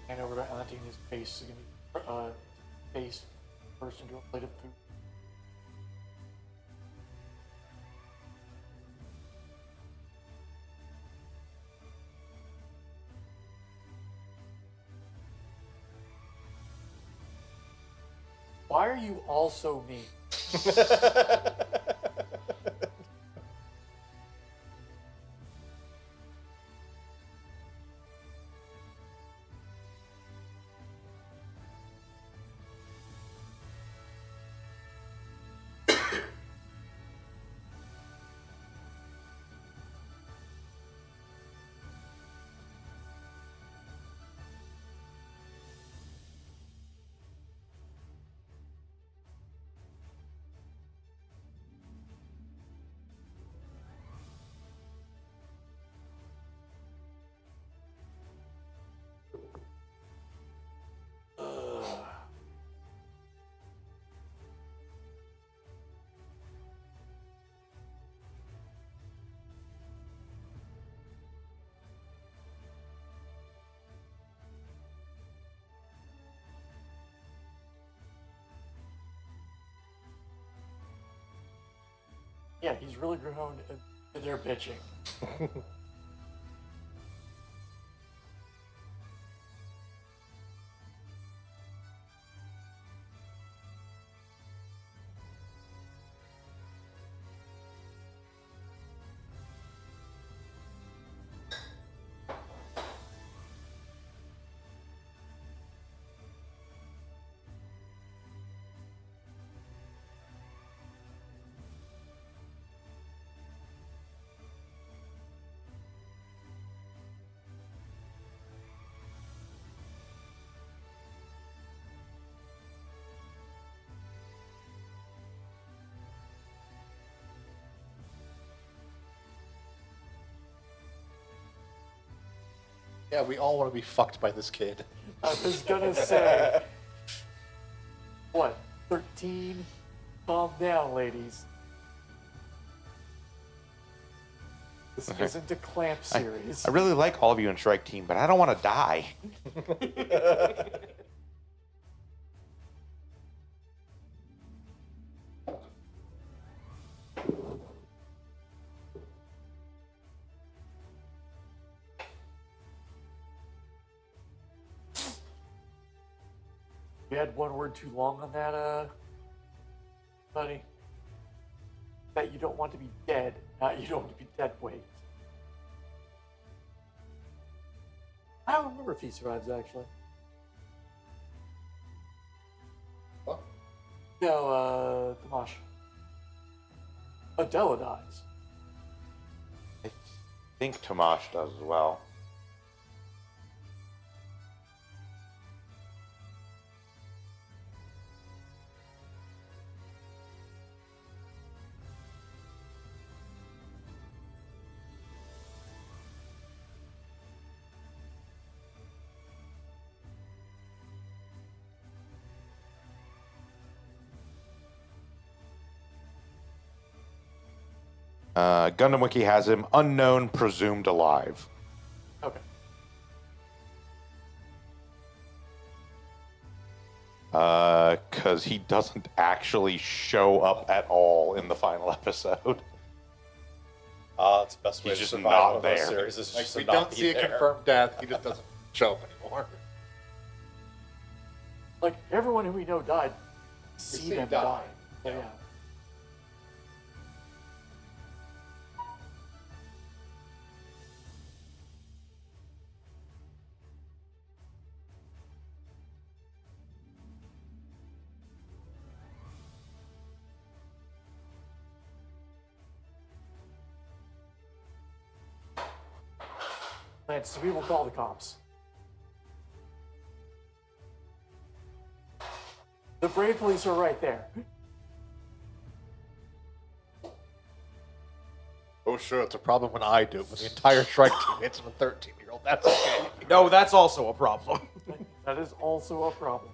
[SPEAKER 5] Hand over to Auntie, his face is gonna be face first into a plate of food. Why are you all so mean? Yeah, he's really grown and they're bitching.
[SPEAKER 3] Yeah, we all want to be fucked by this kid.
[SPEAKER 5] I was gonna say, what, 13? Calm down, ladies. This isn't a clamp series.
[SPEAKER 1] I really like all of you in Strike Team, but I don't want to die.
[SPEAKER 5] We had one word too long on that, buddy. That you don't want to be dead, not you don't want to be dead weight. I don't remember if he survives, actually.
[SPEAKER 3] What?
[SPEAKER 5] No, Tomash. Adela dies.
[SPEAKER 1] I think Tomash does as well. Gundam Wiki has him unknown, presumed alive.
[SPEAKER 5] Okay.
[SPEAKER 1] Because he doesn't actually show up at all in the final episode.
[SPEAKER 4] It's the best way
[SPEAKER 1] He's
[SPEAKER 4] to
[SPEAKER 1] just
[SPEAKER 4] survive
[SPEAKER 1] not
[SPEAKER 4] one of those
[SPEAKER 1] there.
[SPEAKER 4] series. Is
[SPEAKER 3] Like,
[SPEAKER 4] just
[SPEAKER 3] we
[SPEAKER 4] to not
[SPEAKER 3] don't
[SPEAKER 4] be
[SPEAKER 3] see a
[SPEAKER 4] there.
[SPEAKER 3] confirmed death. He just doesn't show up anymore.
[SPEAKER 5] Like, everyone who we know died, see
[SPEAKER 3] see
[SPEAKER 5] them
[SPEAKER 3] die.
[SPEAKER 5] die. So, yeah. Lance, we will call the cops. The Brave Police are right there.
[SPEAKER 3] Oh, sure, it's a problem when I do, but the entire strike team hits a 13-year-old. That's okay.
[SPEAKER 2] No, that's also a problem.
[SPEAKER 5] That is also a problem.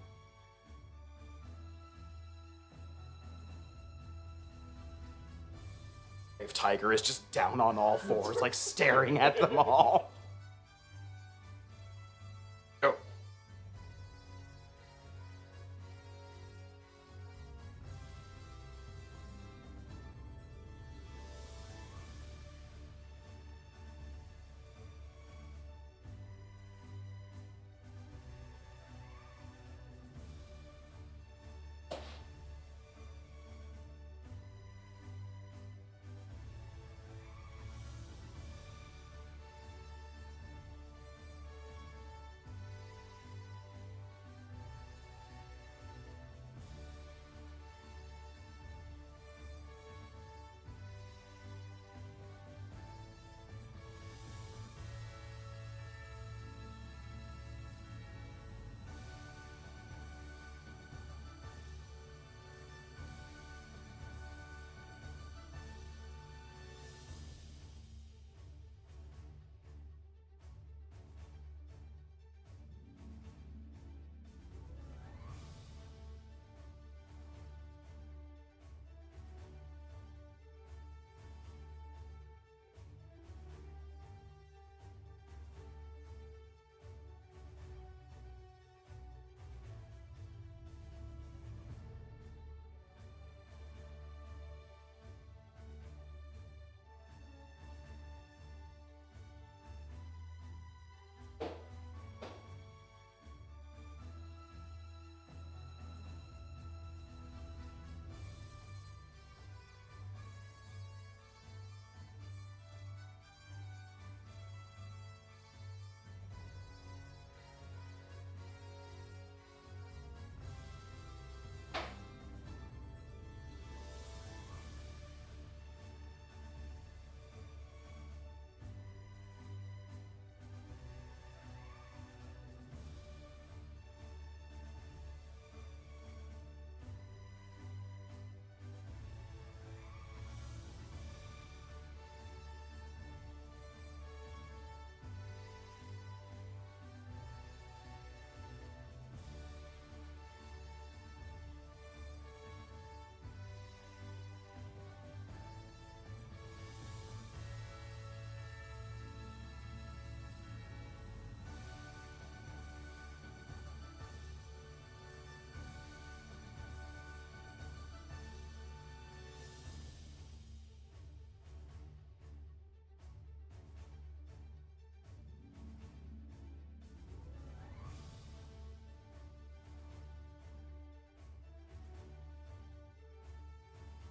[SPEAKER 2] If Tiger is just down on all fours, like staring at them all. Oh.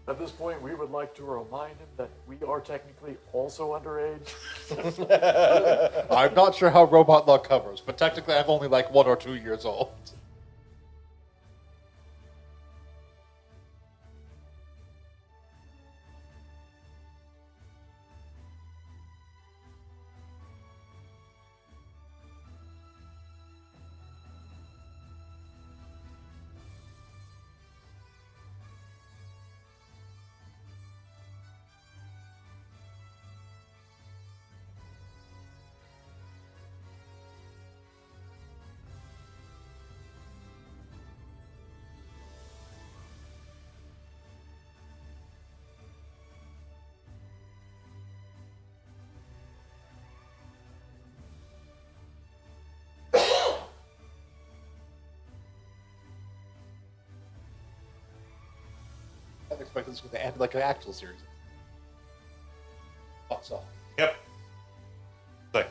[SPEAKER 5] At this point, we would like to remind him that we are technically also underage.
[SPEAKER 3] I'm not sure how robot law covers, but technically I'm only like 1 or 2 years old. I expect this to end like an actual series. Fuck off.
[SPEAKER 1] Yep. Like,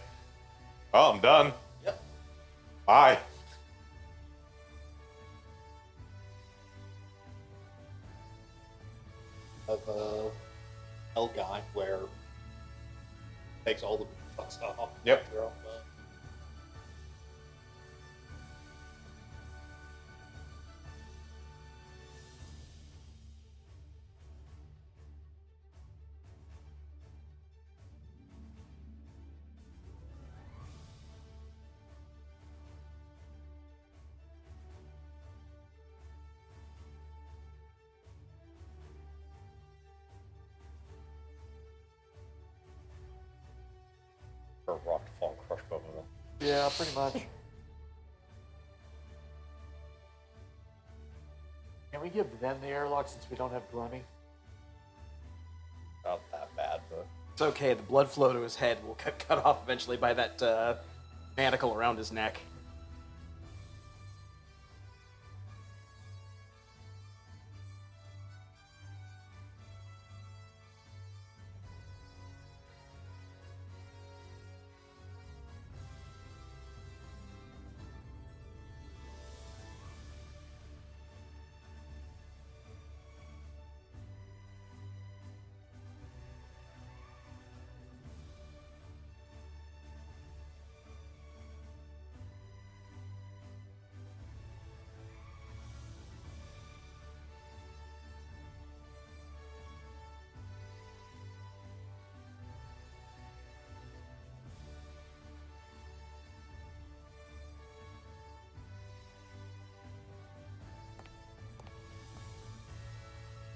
[SPEAKER 1] oh, I'm done.
[SPEAKER 3] Yep.
[SPEAKER 1] Bye.
[SPEAKER 3] Of L guy where takes all the fucks off.
[SPEAKER 1] Yep.
[SPEAKER 3] They're all,
[SPEAKER 4] Or rock to fall and crush both of them.
[SPEAKER 5] Yeah, pretty much. Can we give them the airlock since we don't have Grummy?
[SPEAKER 4] Not that bad, but
[SPEAKER 2] It's okay. The blood flow to his head will get cut off eventually by that manacle around his neck.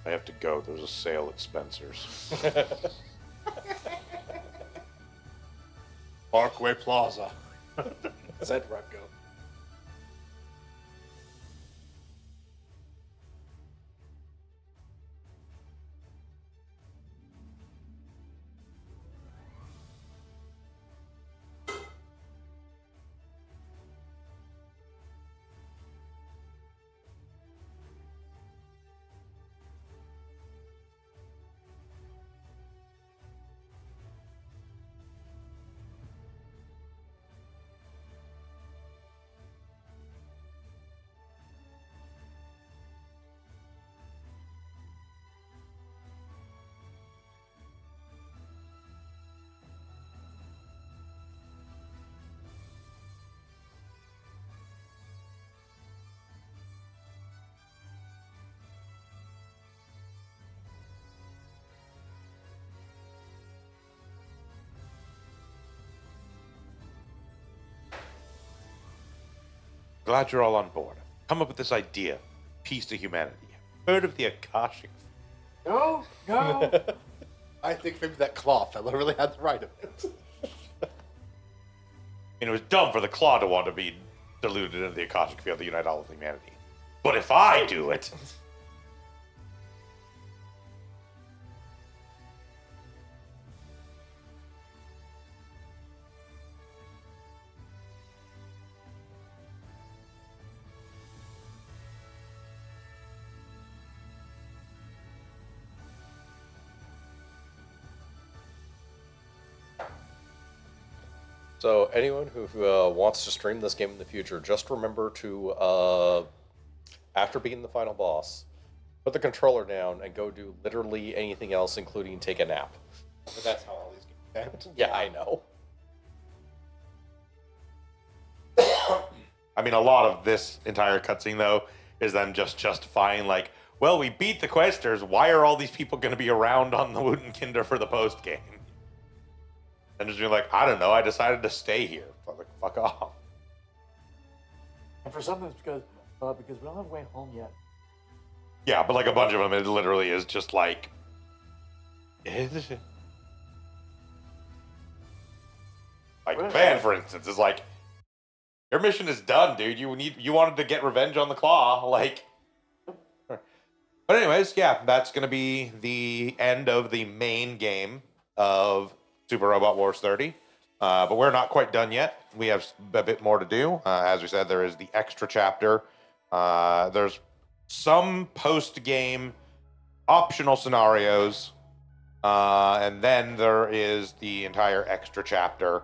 [SPEAKER 1] I have to go. There's a sale at Spencer's.
[SPEAKER 3] Parkway Plaza. Said Remco.
[SPEAKER 1] Glad you're all on board. Come up with this idea. Peace to humanity. Heard of the Akashic?
[SPEAKER 5] No, no.
[SPEAKER 3] I think maybe that claw fella really had the right of it.
[SPEAKER 1] And it was dumb for the Claw to want to be diluted into the Akashic field to unite all of humanity. But if I do it...
[SPEAKER 4] So anyone who wants to stream this game in the future, just remember to, after beating the final boss, Put the controller down and go do literally anything else, including take a nap.
[SPEAKER 3] But that's how all these games end.
[SPEAKER 4] Yeah, I know.
[SPEAKER 1] I mean, a lot of this entire cutscene, though, is them just justifying, like, well, we beat the questers. Why are all these people going to be around on the Wootenkinder for the post game? And just being like, I don't know. I decided to stay here. Like, fuck off.
[SPEAKER 5] And for some, it's because we don't have a way home yet.
[SPEAKER 1] Yeah, but like a bunch of them, it literally is just like. Like Van, for instance, is like, your mission is done, dude. You wanted to get revenge on the Claw, like. But anyways, yeah, that's gonna be the end of the main game of Super Robot Wars 30. But we're not quite done yet. We have a bit more to do. As we said, there is the extra chapter. There's some post-game optional scenarios. And then there is the entire extra chapter,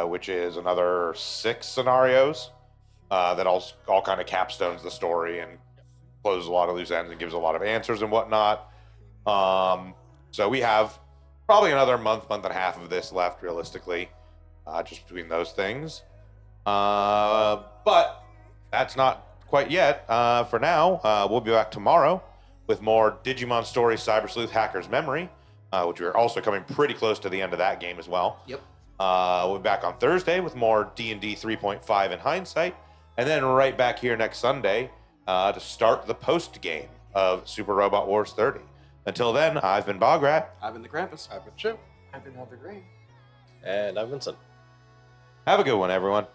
[SPEAKER 1] which is another 6 scenarios that all kind of capstones the story and closes a lot of loose ends and gives a lot of answers and whatnot. So we have probably another month and a half of this left, realistically, just between those things. But that's not quite yet. For now, we'll be back tomorrow with more Digimon Story Cyber Sleuth Hacker's Memory, which we're also coming pretty close to the end of that game as well.
[SPEAKER 2] Yep.
[SPEAKER 1] We'll be back on Thursday with more D&D 3.5 in hindsight, and then right back here next Sunday to start the post game of Super Robot Wars 30. Until then, I've been Bograt.
[SPEAKER 2] I've been the Krampus.
[SPEAKER 3] I've been Chip.
[SPEAKER 5] I've been Hunter Green.
[SPEAKER 4] And I'm Vincent.
[SPEAKER 1] Have a good one, everyone.